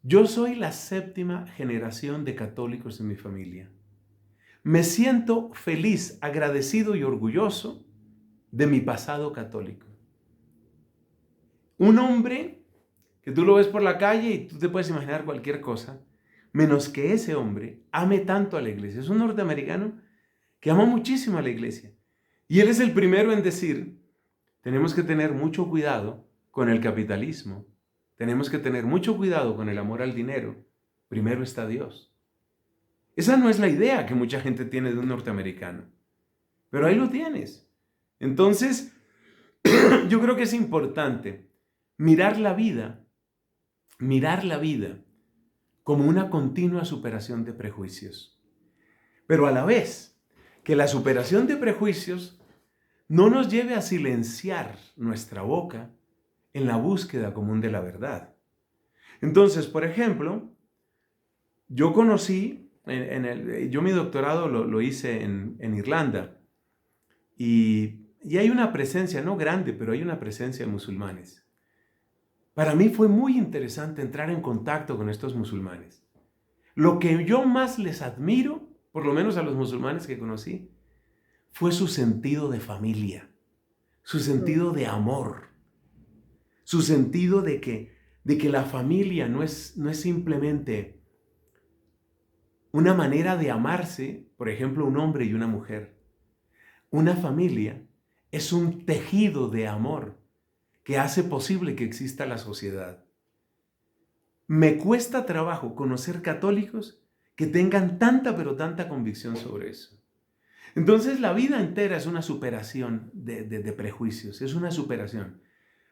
yo soy la 7ª generación de católicos en mi familia. Me siento feliz, agradecido y orgulloso de mi pasado católico. Un hombre que tú lo ves por la calle y tú te puedes imaginar cualquier cosa, menos que ese hombre ame tanto a la iglesia. Es un norteamericano que ama muchísimo a la iglesia. Y él es el primero en decir: tenemos que tener mucho cuidado con el capitalismo. Tenemos que tener mucho cuidado con el amor al dinero. Primero está Dios. Esa no es la idea que mucha gente tiene de un norteamericano. Pero ahí lo tienes. Entonces, yo creo que es importante mirar la vida como una continua superación de prejuicios. Pero a la vez, que la superación de prejuicios no nos lleve a silenciar nuestra boca en la búsqueda común de la verdad. Entonces, por ejemplo, yo conocí, yo mi doctorado lo hice en Irlanda, y hay una presencia, no grande, pero hay una presencia de musulmanes. Para mí fue muy interesante entrar en contacto con estos musulmanes. Lo que yo más les admiro, por lo menos a los musulmanes que conocí, fue su sentido de familia, su sentido de amor, su sentido de que la familia no es simplemente una manera de amarse, por ejemplo, un hombre y una mujer. Una familia es un tejido de amor que hace posible que exista la sociedad. Me cuesta trabajo conocer católicos que tengan tanta, pero tanta convicción sobre eso. Entonces, la vida entera es una superación de prejuicios, es una superación.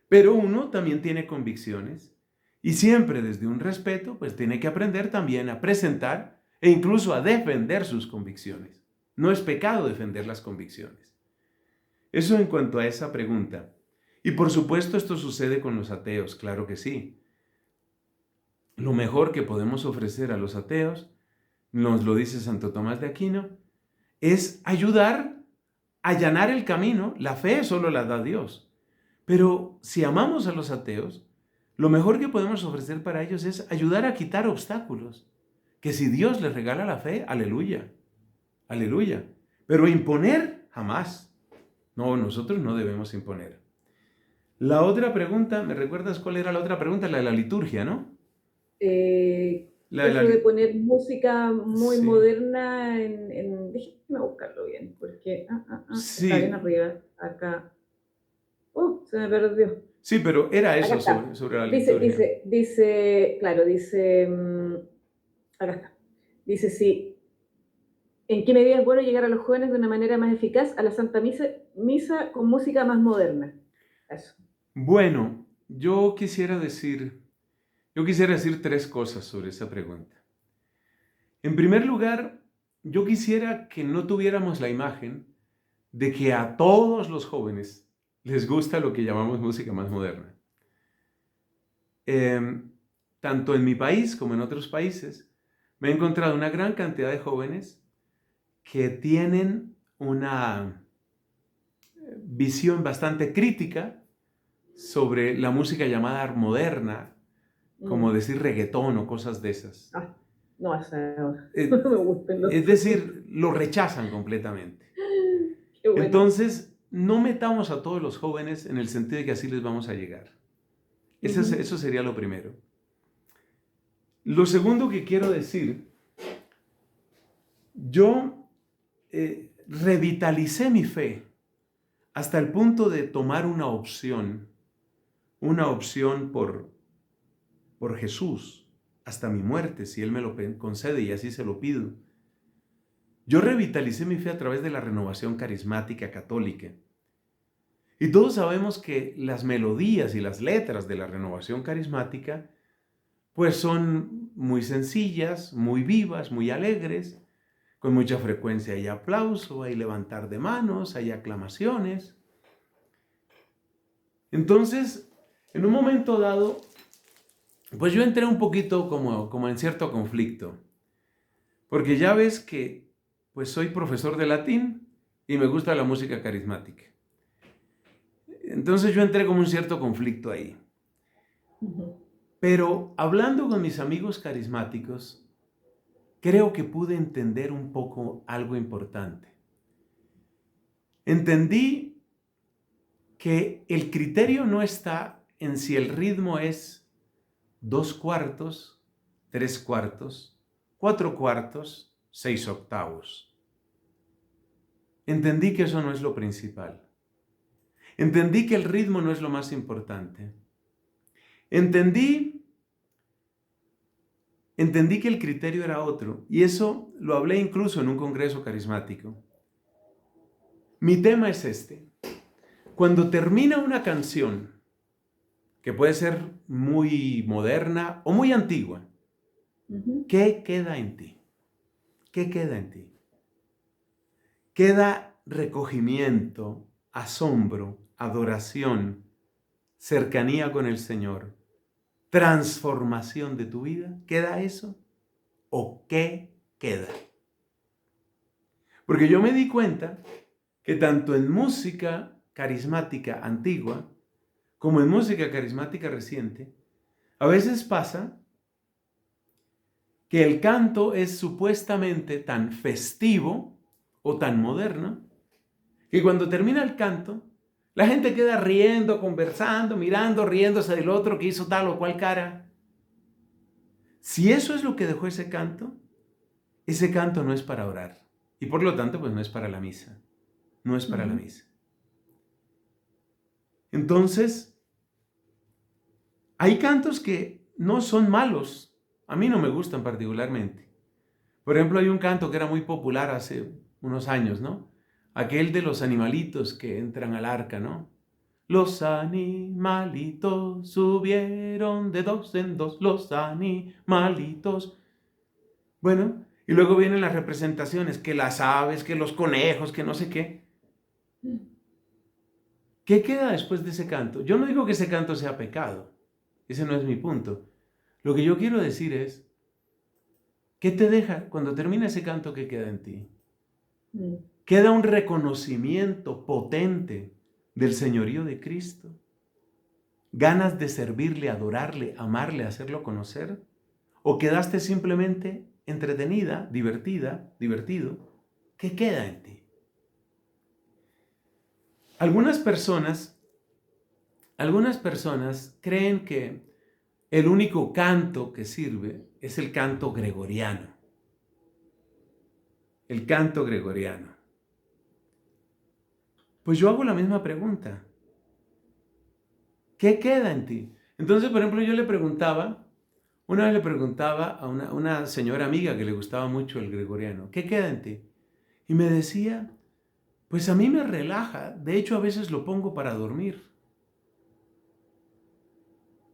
Pero uno también tiene convicciones y siempre desde un respeto, pues tiene que aprender también a presentar e incluso a defender sus convicciones. No es pecado defender las convicciones. Eso en cuanto a esa pregunta. Y por supuesto esto sucede con los ateos, claro que sí. Lo mejor que podemos ofrecer a los ateos, nos lo dice Santo Tomás de Aquino, es ayudar a allanar el camino. La fe solo la da Dios. Pero si amamos a los ateos, lo mejor que podemos ofrecer para ellos es ayudar a quitar obstáculos. Que si Dios les regala la fe, aleluya, aleluya. Pero imponer, jamás. No, nosotros no debemos imponer. La otra pregunta, ¿me recuerdas cuál era la otra pregunta? La de la liturgia, ¿no? Eso de poner música muy Sí. moderna déjame buscarlo bien, porque está bien Sí, arriba, acá. Se me perdió. sí, pero era Acá eso está. sobre la Dice, liturgia. claro, dice, acá está. Dice, sí, ¿en qué medida es bueno llegar a los jóvenes de una manera más eficaz a la Santa Misa con música más moderna? Eso. Bueno, yo quisiera decir 3 cosas sobre esa pregunta. En primer lugar, yo quisiera que no tuviéramos la imagen de que a todos los jóvenes les gusta lo que llamamos música más moderna. Tanto en mi país como en otros países, me he encontrado una gran cantidad de jóvenes que tienen una visión bastante crítica sobre la música llamada moderna, como decir reggaetón o cosas de esas. No, esa no Eh, me gustan los es decir, lo rechazan completamente. Qué bueno. Entonces, no metamos a todos los jóvenes en el sentido de que así les vamos a llegar. Eso sería lo primero. Lo segundo que quiero decir, yo revitalicé mi fe hasta el punto de tomar una opción por Jesús. hasta mi muerte, si Él me lo concede, y así se lo pido. Yo revitalicé mi fe a través de la renovación carismática católica. Y todos sabemos que las melodías y las letras de la renovación carismática pues son muy sencillas, muy vivas, muy alegres. Con mucha frecuencia hay aplauso, hay levantar de manos, hay aclamaciones. Entonces, en un momento dado, pues yo entré un poquito como en cierto conflicto. Porque ya ves que pues soy profesor de latín y me gusta la música carismática. Entonces yo entré como un cierto conflicto ahí. Pero hablando con mis amigos carismáticos, creo que pude entender un poco algo importante. Entendí que el criterio no está en si el ritmo es 2/4, 3/4, 4/4, 6/8. Entendí que eso no es lo principal. Entendí que el ritmo no es lo más importante. Entendí que el criterio era otro, y eso lo hablé incluso en un congreso carismático. Mi tema es este. Cuando termina una canción, que puede ser muy moderna o muy antigua, ¿qué queda en ti? ¿Qué queda en ti? Queda recogimiento, asombro, adoración, cercanía con el Señor, transformación de tu vida. ¿Queda eso? ¿O qué queda? Porque yo me di cuenta que tanto en música carismática antigua como en música carismática reciente, a veces pasa que el canto es supuestamente tan festivo o tan moderno que cuando termina el canto, la gente queda riendo, conversando, mirando, riéndose del otro que hizo tal o cual cara. Si eso es lo que dejó ese canto no es para orar. Y por lo tanto, pues no es para la misa. No es para la misa. Entonces, hay cantos que no son malos. A mí no me gustan particularmente. Por ejemplo, hay un canto que era muy popular hace unos años, ¿no? Aquel de los animalitos que entran al arca, ¿no? Los animalitos subieron de dos en dos, los animalitos. Bueno, y luego vienen las representaciones, que las aves, que los conejos, que no sé qué. ¿Qué queda después de ese canto? Yo no digo que ese canto sea pecado. Ese no es mi punto. Lo que yo quiero decir es, ¿qué te deja cuando termina ese canto? ¿Qué queda en ti? Queda un reconocimiento potente del señorío de Cristo. ¿Ganas de servirle, adorarle, amarle, hacerlo conocer? ¿O quedaste simplemente entretenida, divertida, divertido? ¿Qué queda en ti? Algunas personas creen que el único canto que sirve es el canto gregoriano. El canto gregoriano. Pues yo hago la misma pregunta. ¿Qué queda en ti? Entonces, por ejemplo, una vez le preguntaba a una señora amiga que le gustaba mucho el gregoriano, ¿qué queda en ti? Y me decía, pues a mí me relaja, de hecho a veces lo pongo para dormir.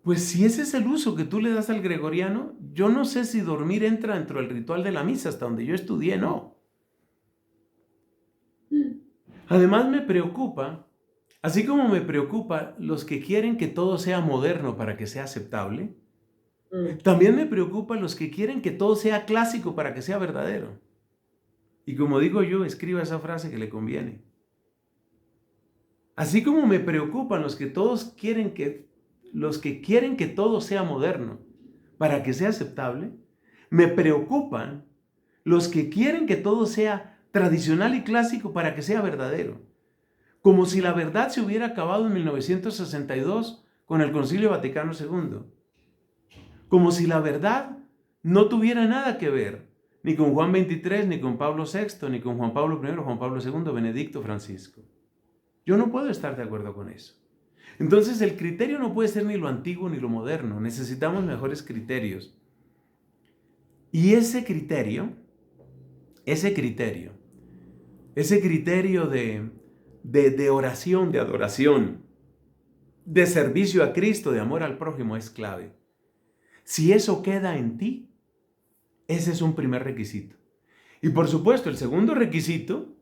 Pues si ese es el uso que tú le das al gregoriano, yo no sé si dormir entra dentro del ritual de la misa, hasta donde yo estudié, no. Además me preocupa, así como me preocupa los que quieren que todo sea moderno para que sea aceptable, también me preocupa los que quieren que todo sea clásico para que sea verdadero. Y como digo yo, escriba esa frase que le conviene. Así como me preocupan los que quieren que todo sea moderno para que sea aceptable, me preocupan los que quieren que todo sea tradicional y clásico para que sea verdadero. Como si la verdad se hubiera acabado en 1962 con el Concilio Vaticano II. Como si la verdad no tuviera nada que ver ni con Juan XXIII, ni con Pablo VI, ni con Juan Pablo I, Juan Pablo II, Benedicto, Francisco. Yo no puedo estar de acuerdo con eso. Entonces el criterio no puede ser ni lo antiguo ni lo moderno. Necesitamos mejores criterios. Y ese criterio de oración, de adoración, de servicio a Cristo, de amor al prójimo es clave. Si eso queda en ti, ese es un primer requisito. Y por supuesto, el segundo requisito,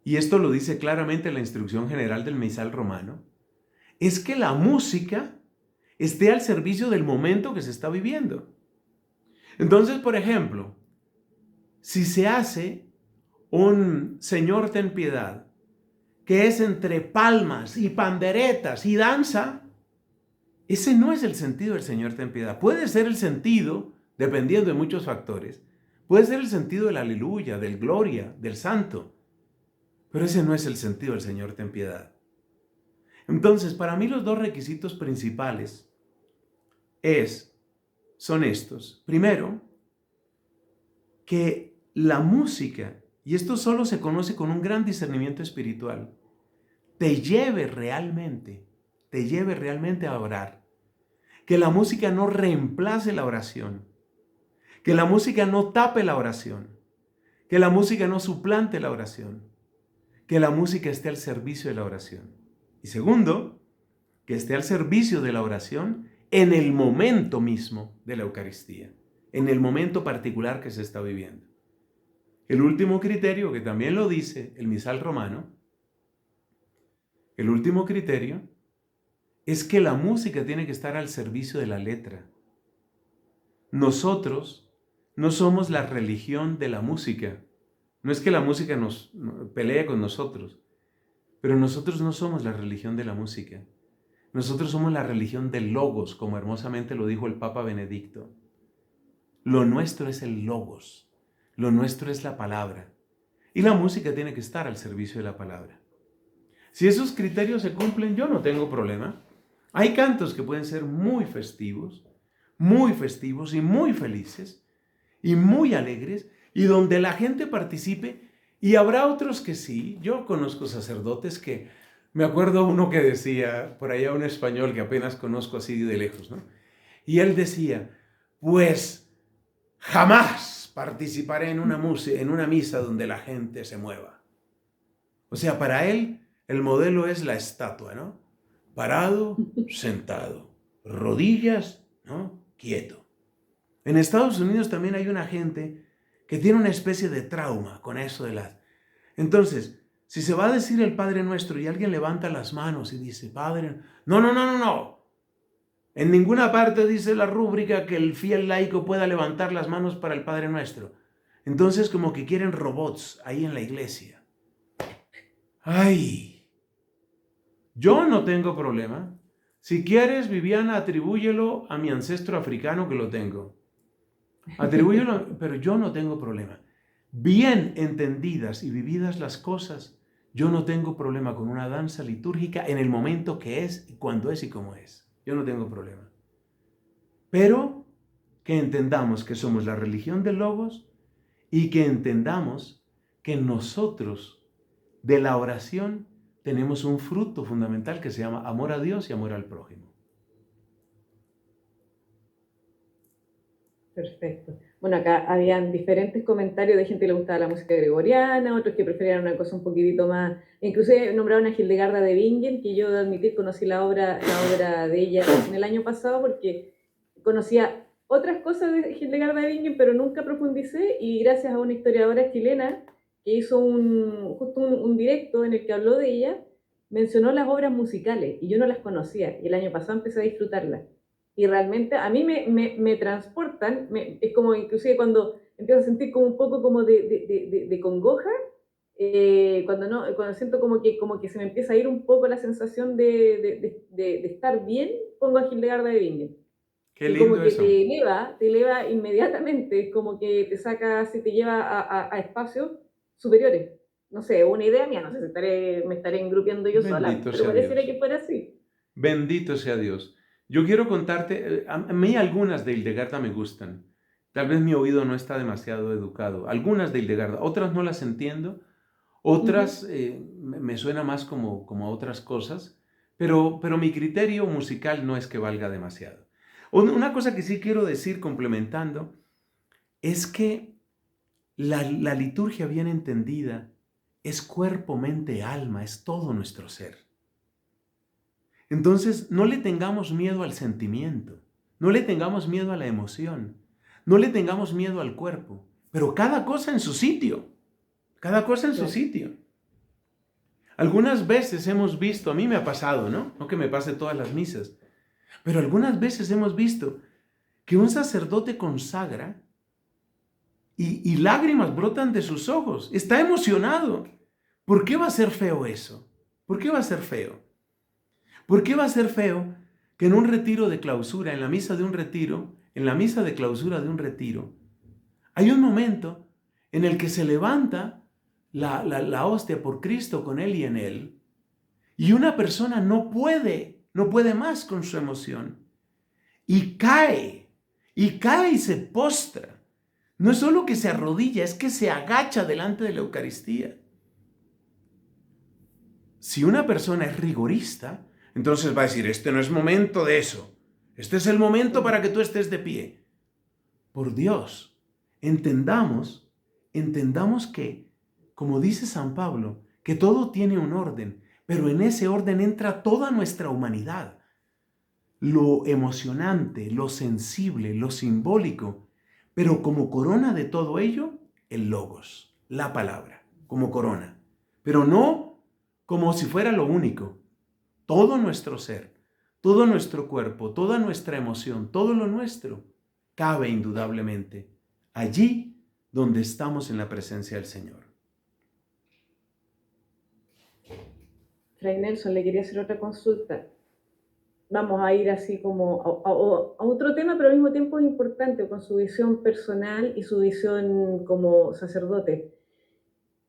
y esto lo dice claramente la instrucción general del misal romano, es que la música esté al servicio del momento que se está viviendo. Entonces, por ejemplo, si se hace un Señor ten piedad, que es entre palmas y panderetas y danza, ese no es el sentido del Señor ten piedad. Puede ser el sentido, dependiendo de muchos factores, puede ser el sentido del aleluya, del gloria, del santo, pero ese no es el sentido del Señor ten piedad. Entonces, para mí los dos requisitos principales son estos. Primero, que la música, y esto solo se conoce con un gran discernimiento espiritual, te lleve realmente a orar. Que la música no reemplace la oración. Que la música no tape la oración. Que la música no suplante la oración. Que la música esté al servicio de la oración. Y segundo, que esté al servicio de la oración en el momento mismo de la Eucaristía, en el momento particular que se está viviendo. El último criterio, que también lo dice el misal romano, el último criterio es que la música tiene que estar al servicio de la letra. Nosotros no somos la religión de la música. No es que la música nos pelee con nosotros, pero nosotros no somos la religión de la música. Nosotros somos la religión del logos, como hermosamente lo dijo el Papa Benedicto. Lo nuestro es el logos, lo nuestro es la palabra. Y la música tiene que estar al servicio de la palabra. Si esos criterios se cumplen, yo no tengo problema. Hay cantos que pueden ser muy festivos y muy felices y muy alegres y donde la gente participe, y habrá otros que sí. Yo conozco sacerdotes que, me acuerdo uno que decía, por allá un español que apenas conozco así de lejos, ¿no? Y él decía, pues jamás participaré en una misa donde la gente se mueva. O sea, para él el modelo es la estatua, ¿no? Parado, sentado, rodillas, ¿no? Quieto. En Estados Unidos también hay una gente que tiene una especie de trauma con eso de las... Entonces, si se va a decir el Padre Nuestro y alguien levanta las manos y dice, Padre, no. En ninguna parte dice la rúbrica que el fiel laico pueda levantar las manos para el Padre Nuestro. Entonces, como que quieren robots ahí en la iglesia. ¡Ay! Yo no tengo problema. Si quieres, Viviana, atribúyelo a mi ancestro africano que lo tengo. Atribúyelo, pero yo no tengo problema. Bien entendidas y vividas las cosas, yo no tengo problema con una danza litúrgica en el momento que es, cuando es y cómo es. Yo no tengo problema. Pero que entendamos que somos la religión del Logos y que entendamos que nosotros de la oración tenemos un fruto fundamental que se llama amor a Dios y amor al prójimo. Perfecto. Bueno, acá habían diferentes comentarios de gente que le gustaba la música gregoriana, otros que preferían una cosa un poquitito más... Inclusive nombraron a Hildegarda de Bingen, que yo, de admitir, conocí la obra de ella en el año pasado porque conocía otras cosas de Hildegarda de Bingen, pero nunca profundicé, y gracias a una historiadora chilena que hizo justo un directo en el que habló de ella, mencionó las obras musicales, y yo no las conocía, y el año pasado empecé a disfrutarlas. Y realmente a mí me transportan, es como inclusive cuando empiezo a sentir como un poco como de congoja, cuando siento como que se me empieza a ir un poco la sensación de estar bien, pongo a Hildegarda de Bingen. Qué Y lindo como que eso. te eleva inmediatamente, es como que te saca, así te lleva a espacios superiores. No sé, una idea mía, no sé si me estaré engrupiendo yo sola, Bendito pero sea pareciera Dios. que fuera así. Bendito sea Dios. Yo quiero contarte, a mí algunas de Hildegarda me gustan. Tal vez mi oído no está demasiado educado. Algunas de Hildegarda, otras no las entiendo, otras me suena más como a otras cosas, pero mi criterio musical no es que valga demasiado. Una cosa que sí quiero decir complementando es que la liturgia bien entendida es cuerpo, mente, alma, es todo nuestro ser. Entonces, no le tengamos miedo al sentimiento, no le tengamos miedo a la emoción, no le tengamos miedo al cuerpo, pero cada cosa en su sitio, cada cosa en su Claro. sitio. Algunas veces hemos visto, a mí me ha pasado, ¿no? No que me pase todas las misas, pero algunas veces hemos visto que un sacerdote consagra y lágrimas brotan de sus ojos. Está emocionado. ¿Por qué va a ser feo eso? ¿Por qué va a ser feo? ¿Por qué va a ser feo que en un retiro de clausura, en la misa de un retiro, en la misa de clausura de un retiro, hay un momento en el que se levanta la hostia por Cristo con él y en él, y una persona no puede más con su emoción, y cae y se postra? No es solo que se arrodilla, es que se agacha delante de la Eucaristía. Si una persona es rigorista, entonces va a decir, este no es momento de eso. Este es el momento para que tú estés de pie. Por Dios, entendamos que, como dice San Pablo, que todo tiene un orden, pero en ese orden entra toda nuestra humanidad. Lo emocionante, lo sensible, lo simbólico, pero como corona de todo ello, el logos, la palabra, como corona. Pero no como si fuera lo único. Todo nuestro ser, todo nuestro cuerpo, toda nuestra emoción, todo lo nuestro, cabe indudablemente allí donde estamos en la presencia del Señor. Fray Nelson, le quería hacer otra consulta. Vamos a ir así como a otro tema, pero al mismo tiempo es importante con su visión personal y su visión como sacerdote.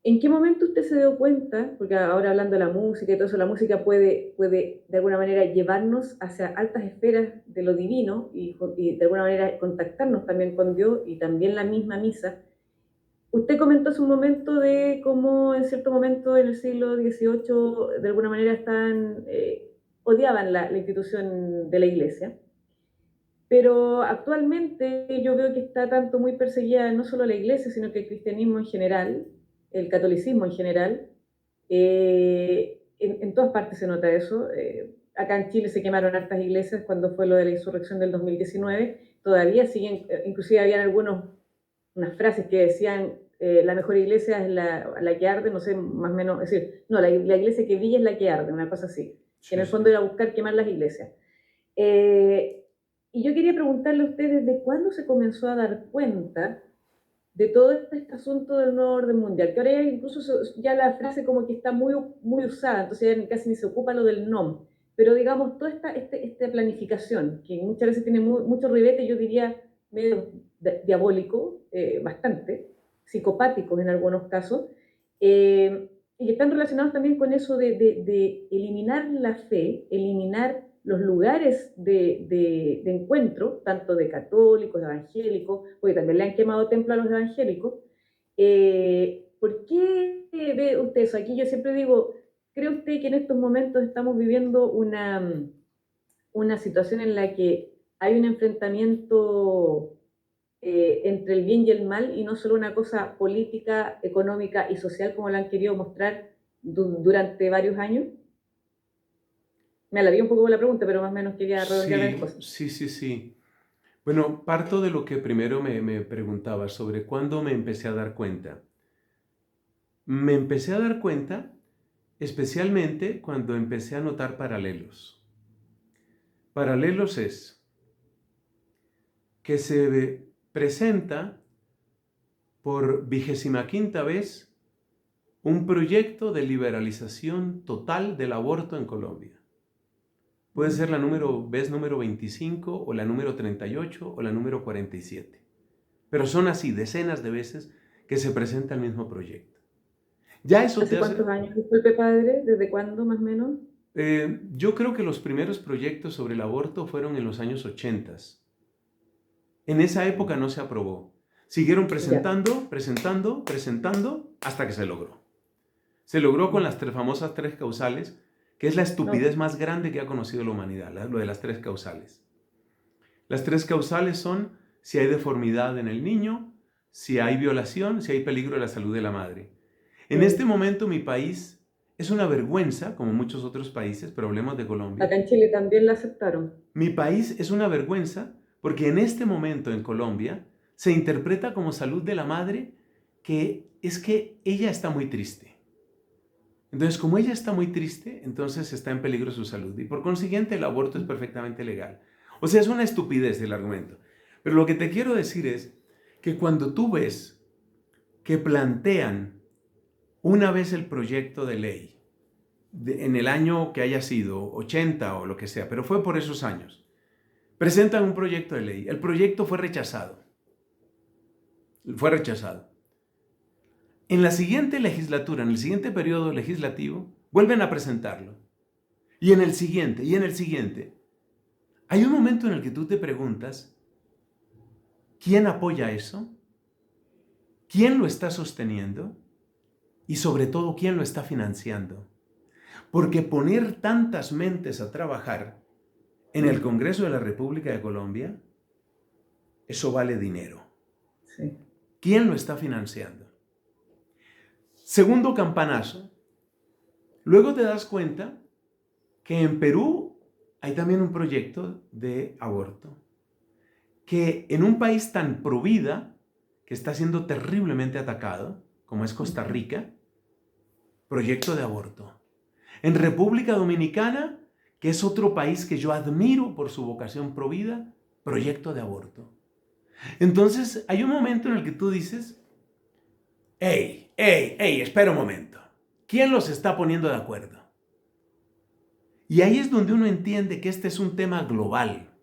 ¿En qué momento usted se dio cuenta, porque ahora hablando de la música y todo eso, la música puede de alguna manera llevarnos hacia altas esferas de lo divino y de alguna manera contactarnos también con Dios y también la misma misa? Usted comentó hace un momento de cómo en cierto momento en el siglo XVIII de alguna manera odiaban la institución de la iglesia, pero actualmente yo veo que está tanto muy perseguida no solo la iglesia, sino que el cristianismo en general, el catolicismo en general. En todas partes se nota eso. Acá en Chile se quemaron hartas iglesias cuando fue lo de la insurrección del 2019. Todavía siguen, inclusive habían unas frases que decían la mejor iglesia es la que arde, no sé, más o menos, es decir, no, la iglesia que brilla es la que arde, una cosa así, que en Sí, el sí. fondo era buscar quemar las iglesias. Eh, y yo quería preguntarle a usted desde cuándo se comenzó a dar cuenta de todo este asunto del nuevo orden mundial, que ahora ya incluso ya la frase como que está muy usada, entonces ya casi ni se ocupa lo del NOM, pero digamos, toda esta planificación, que muchas veces tiene mucho ribete, yo diría medio diabólico, bastante, psicopáticos en algunos casos, y que están relacionados también con eso de eliminar la fe, eliminar los lugares de encuentro, tanto de católicos, de evangélicos, porque también le han quemado templo a los evangélicos. ¿Por qué ve usted eso? Aquí yo siempre digo, ¿cree usted que en estos momentos estamos viviendo una situación en la que hay un enfrentamiento entre el bien y el mal y no solo una cosa política, económica y social como lo han querido mostrar durante varios años? Me alargué un poco con la pregunta, pero más o menos quería redondear las Sí, cosas. sí, sí, sí. Bueno, parto de lo que primero me preguntaba sobre cuándo me empecé a dar cuenta. Me empecé a dar cuenta especialmente cuando empecé a notar paralelos. Paralelos es que se presenta por 25ª vez un proyecto de liberalización total del aborto en Colombia. Puede ser la vez número 25 o la número 38 o la número 47. Pero son así decenas de veces que se presenta el mismo proyecto. Ya eso te ¿Hace hace... cuántos años, disculpe padre? ¿Desde cuándo más o menos? Yo creo que los primeros proyectos sobre el aborto fueron en los años 80. En esa época no se aprobó. Siguieron Ya. presentando hasta que se logró. Se logró con las famosas tres causales, que es la No, estupidez más grande que ha conocido la humanidad, lo de las tres causales. Las 3 causales son si hay deformidad en el niño, si hay violación, si hay peligro de la salud de la madre. En este momento mi país es una vergüenza, como muchos otros países, pero hablemos de Colombia. Acá en Chile también la aceptaron. Mi país es una vergüenza porque en este momento en Colombia se interpreta como salud de la madre que es que ella está muy triste. Entonces, como ella está muy triste, entonces está en peligro su salud y por consiguiente el aborto es perfectamente legal. O sea, es una estupidez el argumento. Pero lo que te quiero decir es que cuando tú ves que plantean una vez el proyecto de ley, en el año que haya sido, 80 o lo que sea, pero fue por esos años, presentan un proyecto de ley. El proyecto fue rechazado. Fue rechazado. En la siguiente legislatura, en el siguiente periodo legislativo, vuelven a presentarlo. Y en el siguiente, y en el siguiente. Hay un momento en el que tú te preguntas, ¿quién apoya eso? ¿Quién lo está sosteniendo? Y sobre todo, ¿quién lo está financiando? Porque poner tantas mentes a trabajar en el Congreso de la República de Colombia, eso vale dinero. Sí. ¿Quién lo está financiando? Segundo campanazo. Luego te das cuenta que en Perú hay también un proyecto de aborto. Que en un país tan pro vida, que está siendo terriblemente atacado, como es Costa Rica, proyecto de aborto. En República Dominicana, que es otro país que yo admiro por su vocación pro vida, proyecto de aborto. Entonces, hay un momento en el que tú dices, ¡Ey, espera un momento! ¿Quién los está poniendo de acuerdo? Y ahí es donde uno entiende que este es un tema global.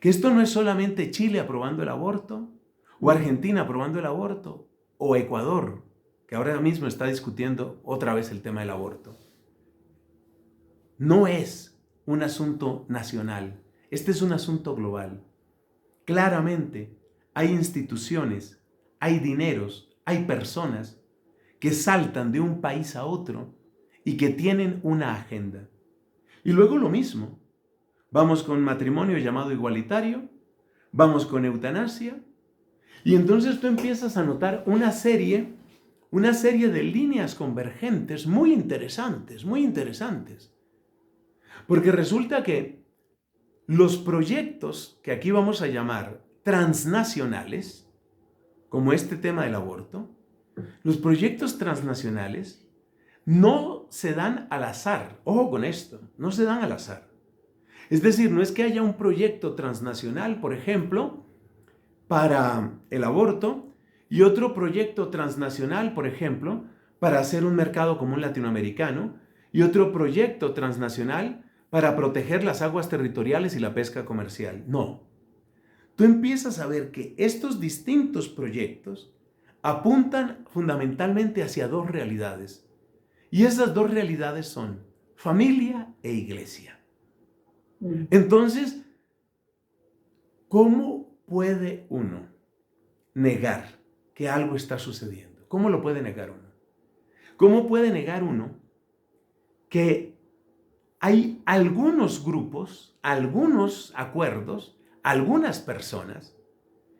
Que esto no es solamente Chile aprobando el aborto, o Argentina aprobando el aborto, o Ecuador, que ahora mismo está discutiendo otra vez el tema del aborto. No es un asunto nacional, este es un asunto global. Claramente hay instituciones, hay dineros, hay personas que saltan de un país a otro y que tienen una agenda. Y luego lo mismo, vamos con matrimonio llamado igualitario, vamos con eutanasia, y entonces tú empiezas a notar una serie de líneas convergentes muy interesantes, muy interesantes. Porque resulta que los proyectos que aquí vamos a llamar transnacionales, como este tema del aborto, los proyectos transnacionales no se dan al azar. Ojo con esto, no se dan al azar. Es decir, no es que haya un proyecto transnacional, por ejemplo, para el aborto y otro proyecto transnacional, por ejemplo, para hacer un mercado común latinoamericano y otro proyecto transnacional para proteger las aguas territoriales y la pesca comercial. No. Tú empiezas a ver que estos distintos proyectos apuntan fundamentalmente hacia dos realidades. Y esas dos realidades son familia e iglesia. Entonces, ¿cómo puede uno negar que algo está sucediendo? ¿Cómo lo puede negar uno? ¿Cómo puede negar uno que hay algunos grupos, algunos acuerdos, algunas personas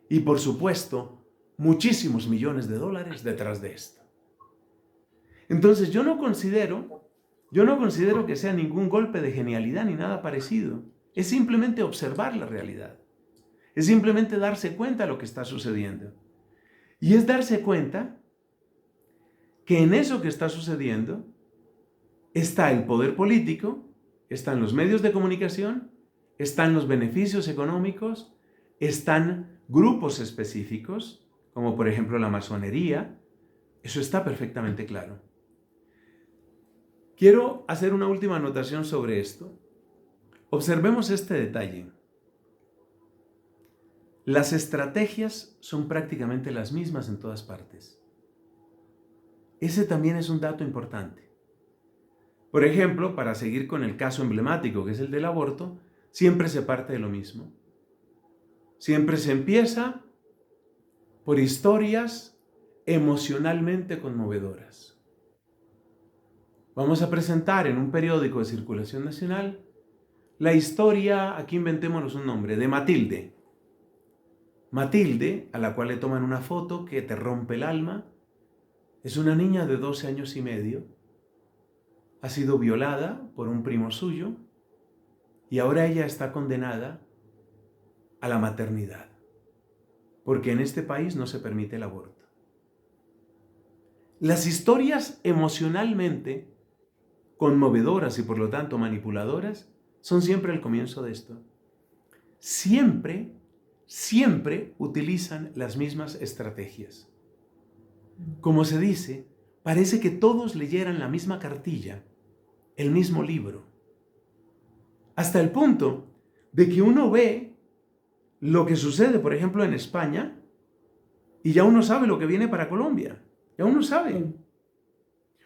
y por supuesto muchísimos millones de dólares detrás de esto? Entonces yo no considero que sea ningún golpe de genialidad ni nada parecido. Es simplemente observar la realidad. Es simplemente darse cuenta de lo que está sucediendo. Y es darse cuenta que en eso que está sucediendo está el poder político, están los medios de comunicación, están los beneficios económicos, están grupos específicos, como por ejemplo la masonería. Eso está perfectamente claro. Quiero hacer una última anotación sobre esto. Observemos este detalle. Las estrategias son prácticamente las mismas en todas partes. Ese también es un dato importante. Por ejemplo, para seguir con el caso emblemático que es el del aborto, siempre se parte de lo mismo. Siempre se empieza por historias emocionalmente conmovedoras. Vamos a presentar en un periódico de circulación nacional la historia, aquí inventémonos un nombre, de Matilde. Matilde, a la cual le toman una foto que te rompe el alma, es una niña de 12 años y medio, ha sido violada por un primo suyo y ahora ella está condenada a la maternidad, porque en este país no se permite el aborto. Las historias emocionalmente conmovedoras y por lo tanto manipuladoras son siempre el comienzo de esto. Siempre utilizan las mismas estrategias. Como se dice, parece que todos leyeran la misma cartilla, el mismo libro. Hasta el punto de que uno ve lo que sucede, por ejemplo, en España, y ya uno sabe lo que viene para Colombia. Ya uno sabe.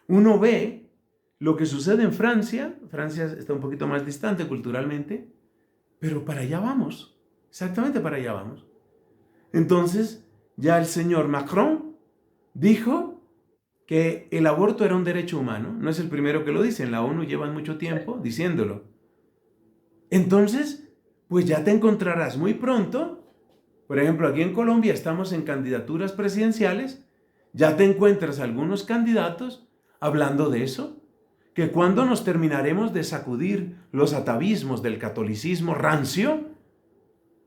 Uno ve lo que sucede en Francia. Francia está un poquito más distante culturalmente, pero para allá vamos. Exactamente para allá vamos. Entonces, ya el señor Macron dijo que el aborto era un derecho humano. No es el primero que lo dice. En la ONU llevan mucho tiempo diciéndolo. Entonces, pues ya te encontrarás muy pronto. Por ejemplo, aquí en Colombia estamos en candidaturas presidenciales. Ya te encuentras algunos candidatos hablando de eso. Que cuando nos terminaremos de sacudir los atavismos del catolicismo rancio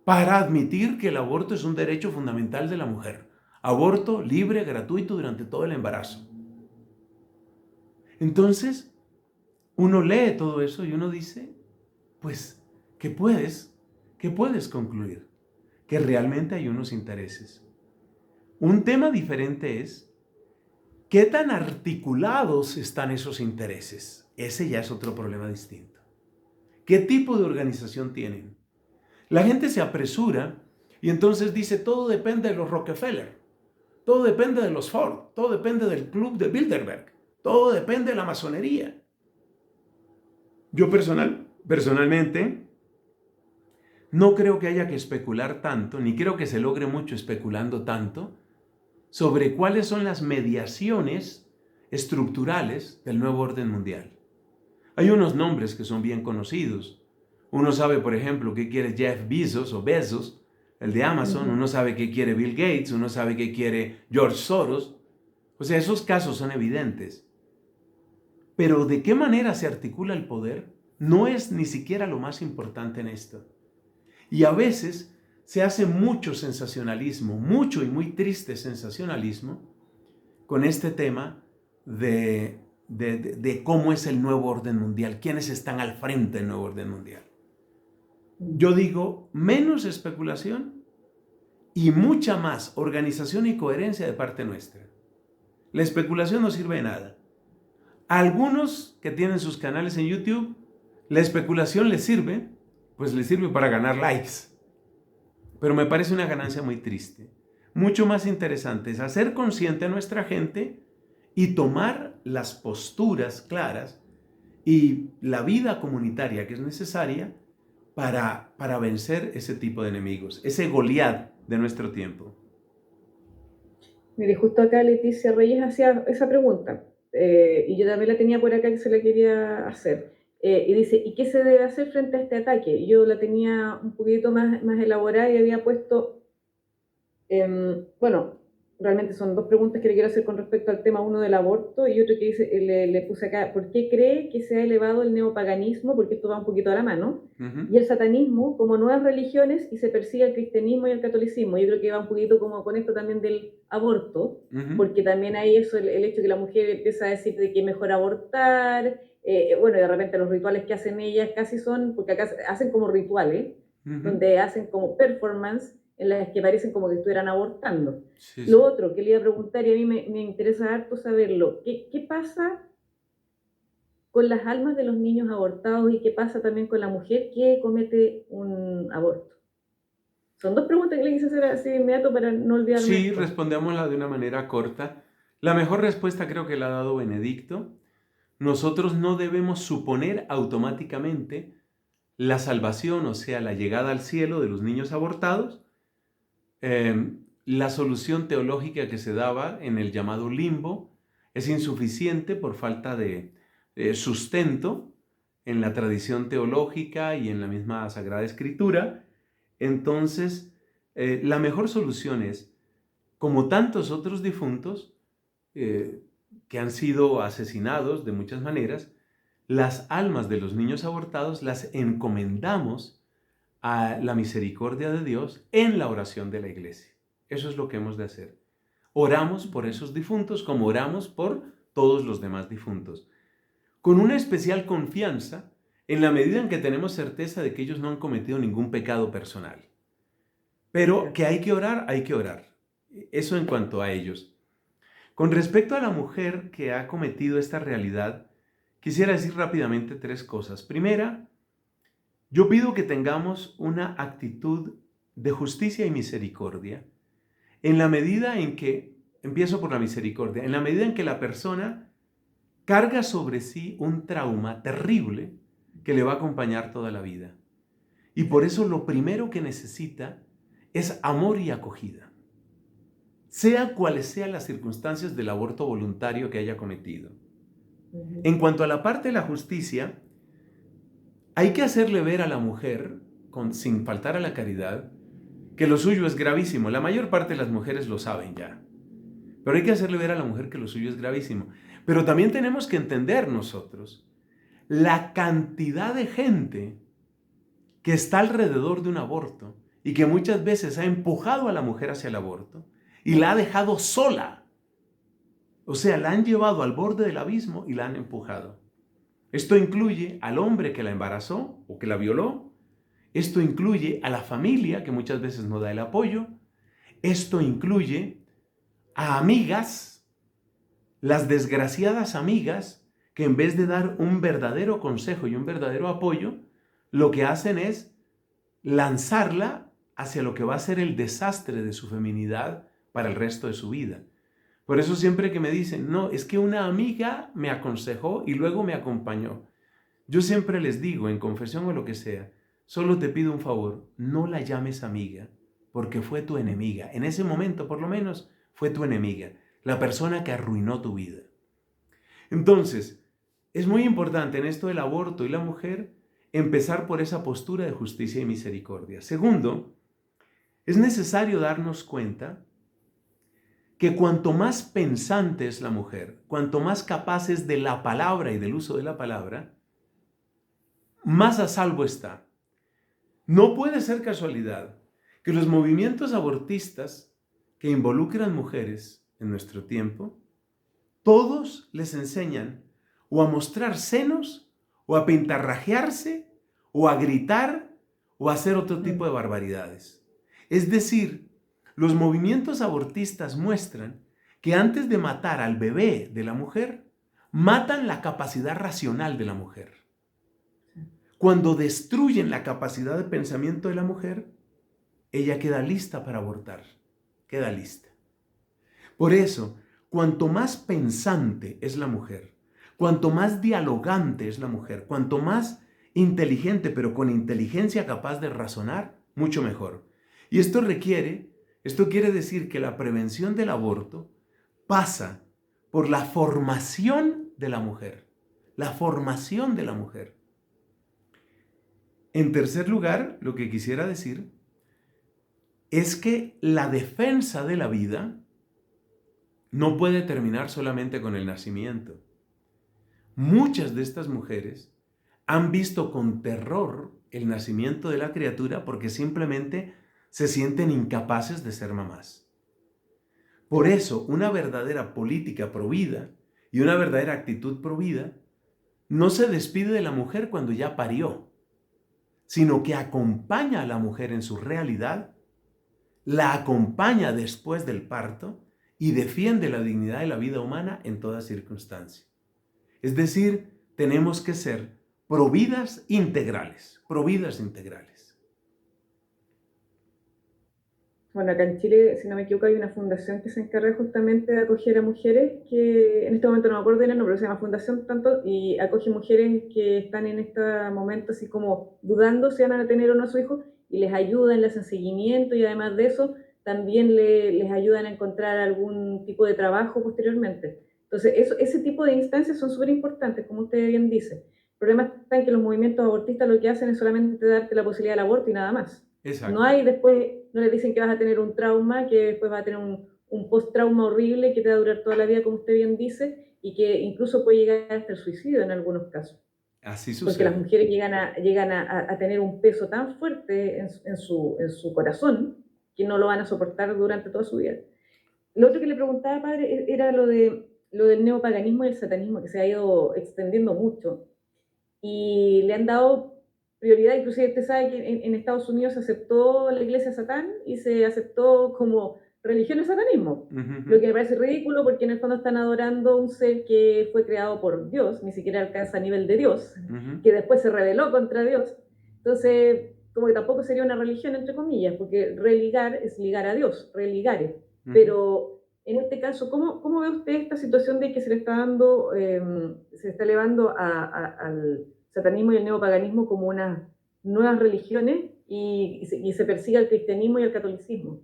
para admitir que el aborto es un derecho fundamental de la mujer. Aborto libre, gratuito durante todo el embarazo. Entonces, uno lee todo eso y uno dice, pues, ¿qué puedes concluir? Que realmente hay unos intereses. Un tema diferente es, ¿qué tan articulados están esos intereses? Ese ya es otro problema distinto. ¿Qué tipo de organización tienen? La gente se apresura y entonces dice, todo depende de los Rockefeller, todo depende de los Ford, todo depende del Club de Bilderberg, todo depende de la masonería. Yo personalmente no creo que haya que especular tanto, ni creo que se logre mucho especulando tanto, sobre cuáles son las mediaciones estructurales del nuevo orden mundial. Hay unos nombres que son bien conocidos. Uno sabe, por ejemplo, qué quiere Jeff Bezos o Bezos, el de Amazon. Uno sabe qué quiere Bill Gates, uno sabe qué quiere George Soros. O sea, esos casos son evidentes. Pero ¿de qué manera se articula el poder? No es ni siquiera lo más importante en esto. Y a veces se hace mucho sensacionalismo, mucho y muy triste sensacionalismo con este tema de cómo es el nuevo orden mundial, quiénes están al frente del nuevo orden mundial. Yo digo, menos especulación y mucha más organización y coherencia de parte nuestra. La especulación no sirve de nada. A algunos que tienen sus canales en YouTube, la especulación les sirve, pues les sirve para ganar likes. Pero me parece una ganancia muy triste. Mucho más interesante es hacer consciente a nuestra gente y tomar las posturas claras y la vida comunitaria que es necesaria para vencer ese tipo de enemigos, ese Goliat de nuestro tiempo. Mire, justo acá Leticia Reyes hacía esa pregunta, y yo también la tenía por acá que se la quería hacer. Y dice, ¿y qué se debe hacer frente a este ataque? Yo la tenía un poquito más elaborada y había puesto, bueno, realmente son dos preguntas que le quiero hacer con respecto al tema, uno del aborto y otro que dice, le puse acá, ¿por qué cree que se ha elevado el neopaganismo? Porque esto va un poquito a la mano, y el satanismo como nuevas religiones y se persigue el cristianismo y el catolicismo. Yo creo que va un poquito como con esto también del aborto, porque también hay eso, el hecho que la mujer empieza a decir de que es mejor abortar, bueno, y de repente los rituales que hacen ellas casi son, porque acá hacen como rituales, donde hacen como performance, en las que parecen como que estuvieran abortando. Sí, sí. Lo otro que le iba a preguntar, y a mí me interesa harto saberlo, ¿qué pasa con las almas de los niños abortados y qué pasa también con la mujer que comete un aborto? Son dos preguntas que le quise hacer así de inmediato para no olvidarme. Sí, respondémosla de una manera corta. La mejor respuesta creo que la ha dado Benedicto. Nosotros no debemos suponer automáticamente la salvación, o sea, la llegada al cielo de los niños abortados. La solución teológica que se daba en el llamado limbo es insuficiente por falta de sustento en la tradición teológica y en la misma Sagrada Escritura, entonces la mejor solución es, como tantos otros difuntos que han sido asesinados de muchas maneras, las almas de los niños abortados las encomendamos a la misericordia de Dios en la oración de la iglesia. Eso es lo que hemos de hacer. Oramos por esos difuntos como oramos por todos los demás difuntos, con una especial confianza en la medida en que tenemos certeza de que ellos no han cometido ningún pecado personal. Pero que hay que orar, hay que orar. Eso en cuanto a ellos. Con respecto a la mujer que ha cometido esta realidad, quisiera decir rápidamente 3 cosas. Primera, yo pido que tengamos una actitud de justicia y misericordia en la medida en que, empiezo por la misericordia, en la medida en que la persona carga sobre sí un trauma terrible que le va a acompañar toda la vida. Y por eso lo primero que necesita es amor y acogida, sea cuales sean las circunstancias del aborto voluntario que haya cometido. En cuanto a la parte de la justicia, hay que hacerle ver a la mujer, sin faltar a la caridad, que lo suyo es gravísimo. La mayor parte de las mujeres lo saben ya. Pero hay que hacerle ver a la mujer que lo suyo es gravísimo. Pero también tenemos que entender nosotros la cantidad de gente que está alrededor de un aborto y que muchas veces ha empujado a la mujer hacia el aborto y la ha dejado sola. O sea, la han llevado al borde del abismo y la han empujado. Esto incluye al hombre que la embarazó o que la violó. Esto incluye a la familia que muchas veces no da el apoyo. Esto incluye a amigas, las desgraciadas amigas que en vez de dar un verdadero consejo y un verdadero apoyo, lo que hacen es lanzarla hacia lo que va a ser el desastre de su feminidad para el resto de su vida. Por eso siempre que me dicen, no, es que una amiga me aconsejó y luego me acompañó. Yo siempre les digo, en confesión o lo que sea, solo te pido un favor, no la llames amiga, porque fue tu enemiga. En ese momento, por lo menos, fue tu enemiga, la persona que arruinó tu vida. Entonces, es muy importante en esto del aborto y la mujer empezar por esa postura de justicia y misericordia. Segundo, es necesario darnos cuenta que cuanto más pensante es la mujer, cuanto más capaz es de la palabra y del uso de la palabra, más a salvo está. No puede ser casualidad que los movimientos abortistas que involucran mujeres en nuestro tiempo, todos les enseñan o a mostrar senos, o a pintarrajearse, o a gritar, o a hacer otro tipo de barbaridades. Es decir, los movimientos abortistas muestran que antes de matar al bebé de la mujer, matan la capacidad racional de la mujer. Cuando destruyen la capacidad de pensamiento de la mujer, ella queda lista para abortar, queda lista. Por eso, cuanto más pensante es la mujer, cuanto más dialogante es la mujer, cuanto más inteligente, pero con inteligencia capaz de razonar, mucho mejor. Y esto quiere decir que la prevención del aborto pasa por la formación de la mujer, la formación de la mujer. En tercer lugar, lo que quisiera decir es que la defensa de la vida no puede terminar solamente con el nacimiento. Muchas de estas mujeres han visto con terror el nacimiento de la criatura porque simplemente se sienten incapaces de ser mamás. Por eso, una verdadera política provida y una verdadera actitud provida no se despide de la mujer cuando ya parió, sino que acompaña a la mujer en su realidad, la acompaña después del parto y defiende la dignidad de la vida humana en toda circunstancia. Es decir, tenemos que ser providas integrales, providas integrales. Bueno, acá en Chile, si no me equivoco, hay una fundación que se encarga justamente de acoger a mujeres que, en este momento no me acuerdo del nombre, pero se llama Fundación Tanto, y acoge mujeres que están en este momento así como dudando si van a tener o no a su hijo, y les ayudan, les hacen seguimiento, y además de eso, también les ayudan a encontrar algún tipo de trabajo posteriormente. Entonces, ese tipo de instancias son súper importantes, como usted bien dice. problema está en que los movimientos abortistas lo que hacen es solamente darte la posibilidad del aborto y nada más. No Exacto. hay después, no les dicen que vas a tener un trauma, que después vas a tener un post-trauma horrible que te va a durar toda la vida, como usted bien dice, y que incluso puede llegar hasta el suicidio en algunos casos. Así Porque las sucede. mujeres llegan a tener un peso tan fuerte en su corazón que no lo van a soportar durante toda su vida. Lo otro que le preguntaba, padre, era lo del neopaganismo y el satanismo, que se ha ido extendiendo mucho. Y le han dado prioridad, inclusive usted sabe que en Estados Unidos se aceptó la iglesia Satán y se aceptó como religión el satanismo, Ujú, lo ujú, que me parece ridículo porque en el fondo están adorando un ser que fue creado por Dios, ni siquiera alcanza a nivel de Dios, ujú, que después se rebeló contra Dios. Entonces, como que tampoco sería una religión, entre comillas, porque religar es ligar a Dios, religare. ujú. Pero en este caso, ¿cómo ve usted esta situación de que se le está dando, se está elevando al satanismo y el neopaganismo como unas nuevas religiones y se persigue al cristianismo y al catolicismo?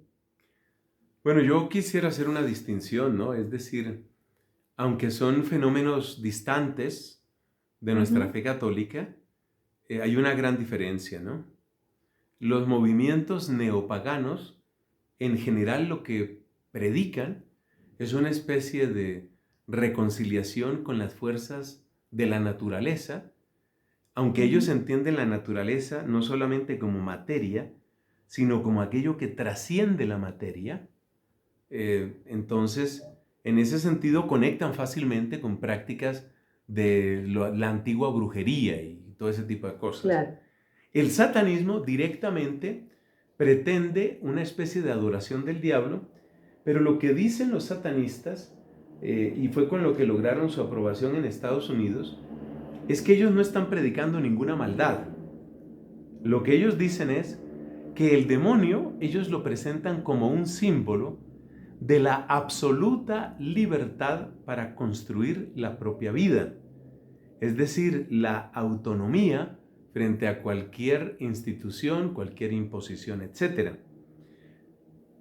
Bueno, yo quisiera hacer una distinción, ¿no? Es decir, aunque son fenómenos distantes de nuestra Ujú, fe católica, hay una gran diferencia, ¿no? Los movimientos neopaganos, en general, lo que predican es una especie de reconciliación con las fuerzas de la naturaleza, aunque ellos ujú, entienden la naturaleza no solamente como materia, sino como aquello que trasciende la materia. Entonces, en ese sentido, conectan fácilmente con prácticas de la antigua brujería y todo ese tipo de cosas. claro. El satanismo directamente pretende una especie de adoración del diablo, pero lo que dicen los satanistas, y fue con lo que lograron su aprobación en Estados Unidos, es que ellos no están predicando ninguna maldad. Lo que ellos dicen es que el demonio ellos lo presentan como un símbolo de la absoluta libertad para construir la propia vida, es decir, la autonomía frente a cualquier institución, cualquier imposición, etc.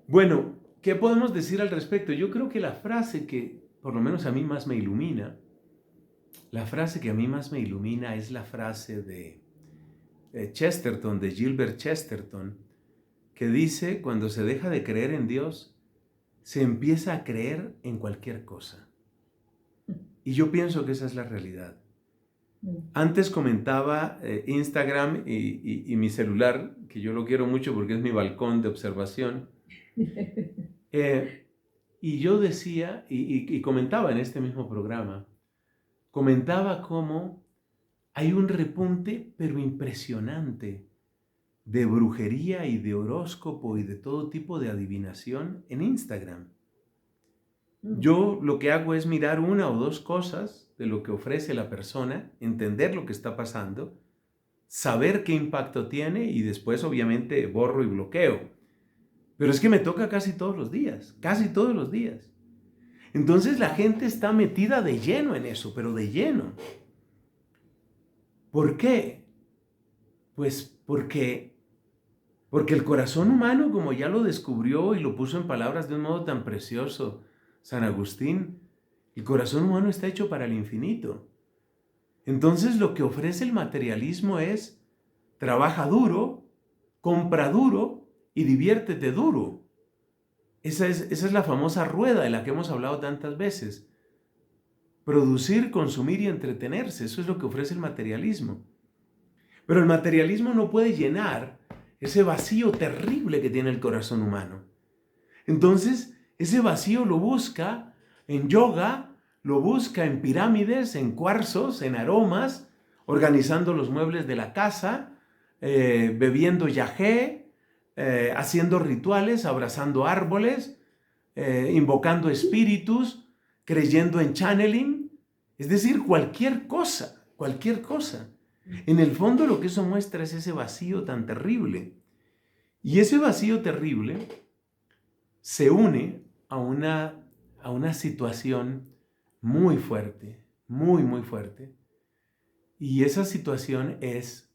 Bueno, ¿qué podemos decir al respecto? Yo creo que la frase que por lo menos a mí más me ilumina, la frase que a mí más me ilumina es la frase de Chesterton, de Gilbert Chesterton, que dice, cuando se deja de creer en Dios, se empieza a creer en cualquier cosa. Y yo pienso que esa es la realidad. Antes comentaba Instagram y mi celular, que yo lo quiero mucho porque es mi balcón de observación, eh, y yo decía, y comentaba en este mismo programa, comentaba cómo hay un repunte, pero impresionante, de brujería y de horóscopo y de todo tipo de adivinación en Instagram. Yo lo que hago es mirar una o dos cosas de lo que ofrece la persona, entender lo que está pasando, saber qué impacto tiene y después obviamente borro y bloqueo. Pero es que me toca casi todos los días, casi todos los días. Entonces la gente está metida de lleno en eso, pero de lleno. ¿Por qué? Pues porque el corazón humano, como ya lo descubrió y lo puso en palabras de un modo tan precioso San Agustín, el corazón humano está hecho para el infinito. Entonces lo que ofrece el materialismo es trabaja duro, compra duro y diviértete duro. Esa es la famosa rueda de la que hemos hablado tantas veces. Producir, consumir y entretenerse, eso es lo que ofrece el materialismo. Pero el materialismo no puede llenar ese vacío terrible que tiene el corazón humano. Entonces, ese vacío lo busca en yoga, lo busca en pirámides, en cuarzos, en aromas, organizando los muebles de la casa, bebiendo yagé, haciendo rituales, abrazando árboles, invocando espíritus, creyendo en channeling, es decir, cualquier cosa, cualquier cosa. En el fondo lo que eso muestra es ese vacío tan terrible. Y ese vacío terrible se une a una situación muy fuerte, muy, muy fuerte. Y esa situación es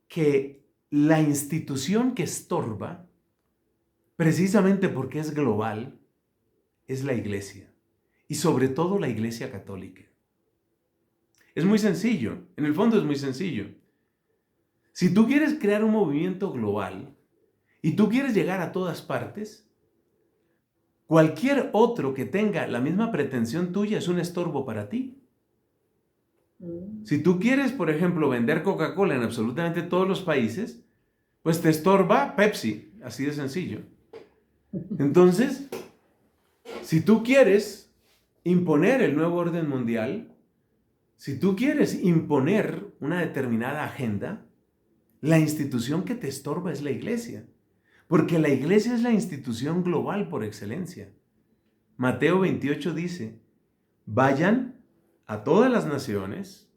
que la institución que estorba, precisamente porque es global, es la iglesia. Y sobre todo la iglesia católica. Es muy sencillo, en el fondo es muy sencillo. Si tú quieres crear un movimiento global y tú quieres llegar a todas partes, cualquier otro que tenga la misma pretensión tuya es un estorbo para ti. Si tú quieres, por ejemplo, vender Coca-Cola en absolutamente todos los países, pues te estorba Pepsi, así de sencillo. Entonces, si tú quieres imponer el nuevo orden mundial, si tú quieres imponer una determinada agenda, la institución que te estorba es la iglesia, porque la iglesia es la institución global por excelencia. Mateo 28 dice, vayan a todas las naciones,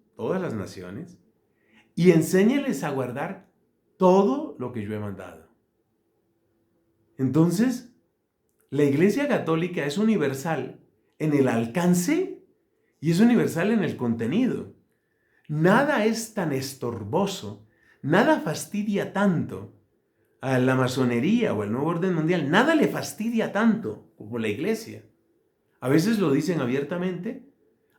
y enséñeles a guardar todo lo que yo he mandado. Entonces, la Iglesia Católica es universal en el alcance y es universal en el contenido. Nada es tan estorboso, nada fastidia tanto a la masonería o al nuevo orden mundial, nada le fastidia tanto como la Iglesia. A veces lo dicen abiertamente,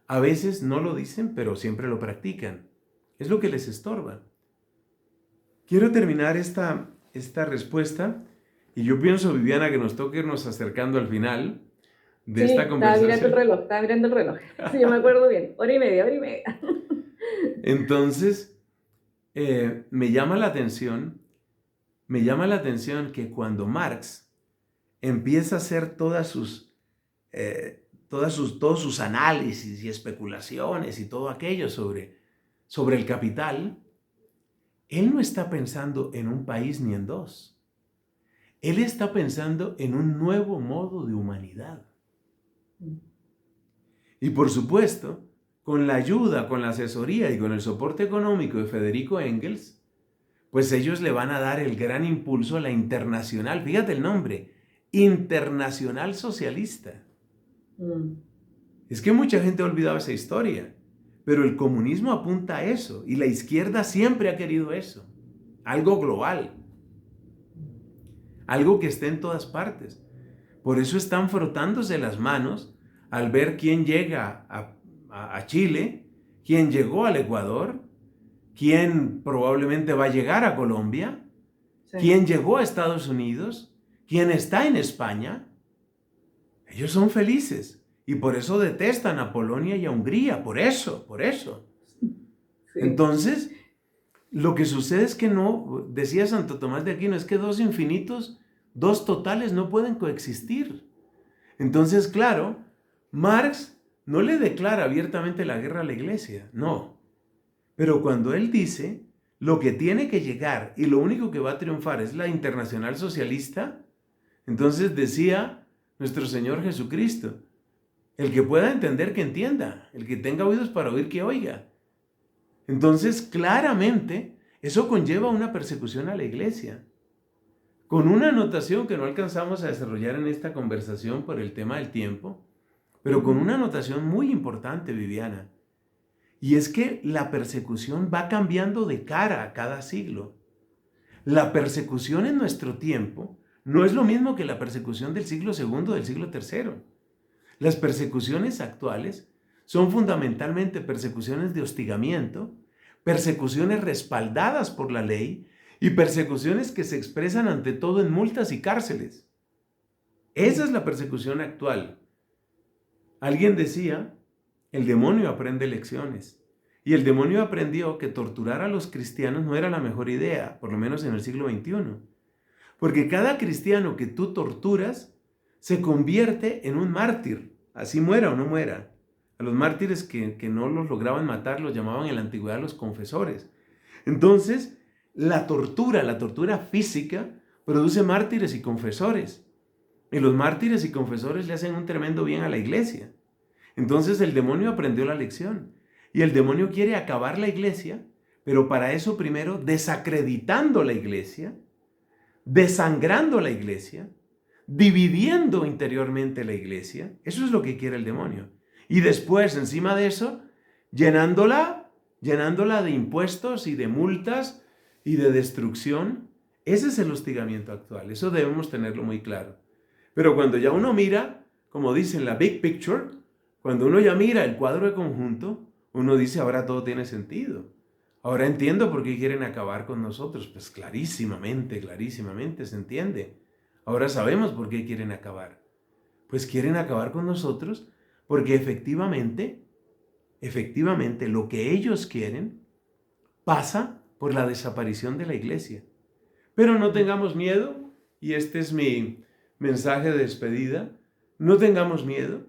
a veces no lo dicen, pero siempre lo practican. Es lo que les estorba. Quiero terminar esta respuesta y yo pienso, Viviana, que nos toca irnos acercando al final de esta conversación. Estaba mirando el reloj. Sí, yo me acuerdo bien. Hora y media. Entonces, me llama la atención que cuando Marx empieza a hacer todos sus análisis y especulaciones y todo aquello sobre el capital, él no está pensando en un país ni en dos. Él está pensando en un nuevo modo de humanidad. Y por supuesto, con la ayuda, con la asesoría y con el soporte económico de Federico Engels, pues ellos le van a dar el gran impulso a la internacional, fíjate el nombre, Internacional Socialista. Es que mucha gente ha olvidado esa historia, pero el comunismo apunta a eso y la izquierda siempre ha querido eso, algo global, algo que esté en todas partes. Por eso están frotándose las manos al ver quién llega a Chile, quién llegó al Ecuador, quién probablemente va a llegar a Colombia, sí, quién llegó a Estados Unidos, quién está en España. Ellos son felices y por eso detestan a Polonia y a Hungría, por eso. Sí. Entonces, lo que sucede es que no, decía Santo Tomás de Aquino, es que dos infinitos, dos totales no pueden coexistir. Entonces, claro, Marx no le declara abiertamente la guerra a la iglesia, no. Pero cuando él dice, lo que tiene que llegar y lo único que va a triunfar es la Internacional Socialista, entonces decía nuestro Señor Jesucristo, el que pueda entender que entienda, el que tenga oídos para oír que oiga. Entonces, claramente, eso conlleva una persecución a la iglesia. Con una anotación que no alcanzamos a desarrollar en esta conversación por el tema del tiempo, pero con una anotación muy importante, Viviana. Y es que la persecución va cambiando de cara a cada siglo. La persecución en nuestro tiempo no es lo mismo que la persecución del siglo II, del siglo III. Las persecuciones actuales son fundamentalmente persecuciones de hostigamiento, persecuciones respaldadas por la ley y persecuciones que se expresan ante todo en multas y cárceles. Esa es la persecución actual. Alguien decía, el demonio aprende lecciones. Y el demonio aprendió que torturar a los cristianos no era la mejor idea, por lo menos en el siglo XXI. Porque cada cristiano que tú torturas se convierte en un mártir, así muera o no muera. A los mártires que no los lograban matar los llamaban en la antigüedad los confesores. Entonces, la tortura física, produce mártires y confesores. Y los mártires y confesores le hacen un tremendo bien a la iglesia. Entonces el demonio aprendió la lección. Y el demonio quiere acabar la iglesia, pero para eso primero desacreditando la iglesia, desangrando la iglesia, dividiendo interiormente la iglesia. Eso es lo que quiere el demonio. Y después, encima de eso, llenándola de impuestos y de multas y de destrucción. Ese es el hostigamiento actual. Eso debemos tenerlo muy claro. Pero cuando ya uno mira, como dicen la big picture, cuando uno ya mira el cuadro de conjunto, uno dice, ahora todo tiene sentido. Ahora entiendo por qué quieren acabar con nosotros. Pues clarísimamente se entiende. Ahora sabemos por qué quieren acabar. Pues quieren acabar con nosotros porque efectivamente, lo que ellos quieren pasa por la desaparición de la iglesia. Pero no tengamos miedo, y este es mi mensaje de despedida, no tengamos miedo,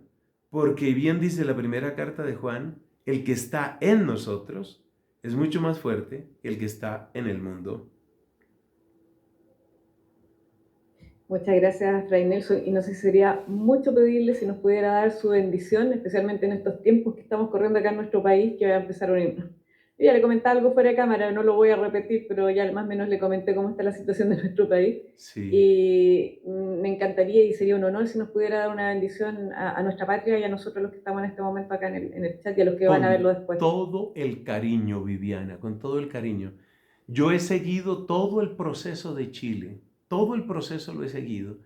porque bien dice la primera carta de Juan, el que está en nosotros es mucho más fuerte que el que está en el mundo. Muchas gracias, Fray Nelson. Y no sé si sería mucho pedirle si nos pudiera dar su bendición, especialmente en estos tiempos que estamos corriendo acá en nuestro país, que va a empezar un himno. Yo ya le comentaba algo fuera de cámara, no lo voy a repetir, pero ya más o menos le comenté cómo está la situación de nuestro país. Sí. Y me encantaría y sería un honor si nos pudiera dar una bendición a nuestra patria y a nosotros los que estamos en este momento acá en el chat y a los que van a verlo después. Con todo el cariño, Viviana, con todo el cariño. Yo he seguido todo el proceso de Chile, todo el proceso lo he seguido.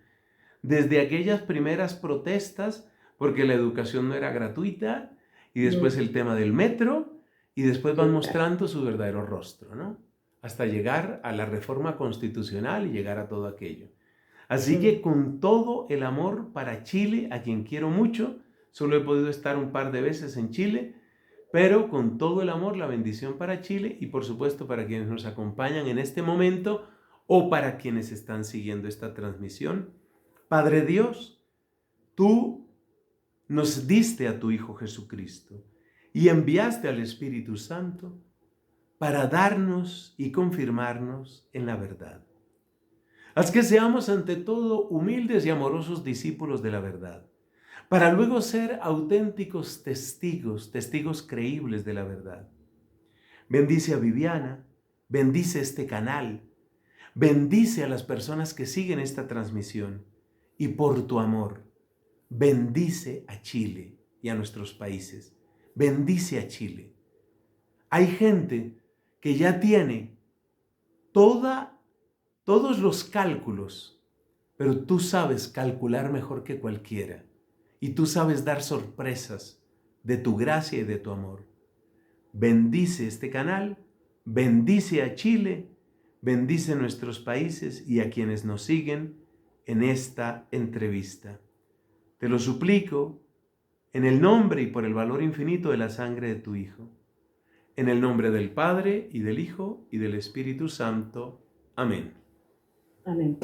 Desde aquellas primeras protestas, porque la educación no era gratuita, y después el tema del metro, y después van mostrando su verdadero rostro, ¿no? Hasta llegar a la reforma constitucional y llegar a todo aquello. Así que con todo el amor para Chile, a quien quiero mucho, solo he podido estar un par de veces en Chile, pero con todo el amor, la bendición para Chile y por supuesto para quienes nos acompañan en este momento o para quienes están siguiendo esta transmisión. Padre Dios, tú nos diste a tu Hijo Jesucristo y enviaste al Espíritu Santo para darnos y confirmarnos en la verdad. Haz que seamos ante todo humildes y amorosos discípulos de la verdad, para luego ser auténticos testigos creíbles de la verdad. Bendice a Viviana, bendice este canal, bendice a las personas que siguen esta transmisión y por tu amor, bendice a Chile y a nuestros países. Bendice a Chile. Hay gente que ya tiene todos los cálculos, pero tú sabes calcular mejor que cualquiera y tú sabes dar sorpresas de tu gracia y de tu amor. Bendice este canal, bendice a Chile, bendice nuestros países y a quienes nos siguen en esta entrevista. Te lo suplico en el nombre y por el valor infinito de la sangre de tu Hijo. En el nombre del Padre y del Hijo y del Espíritu Santo. Amén. Amén.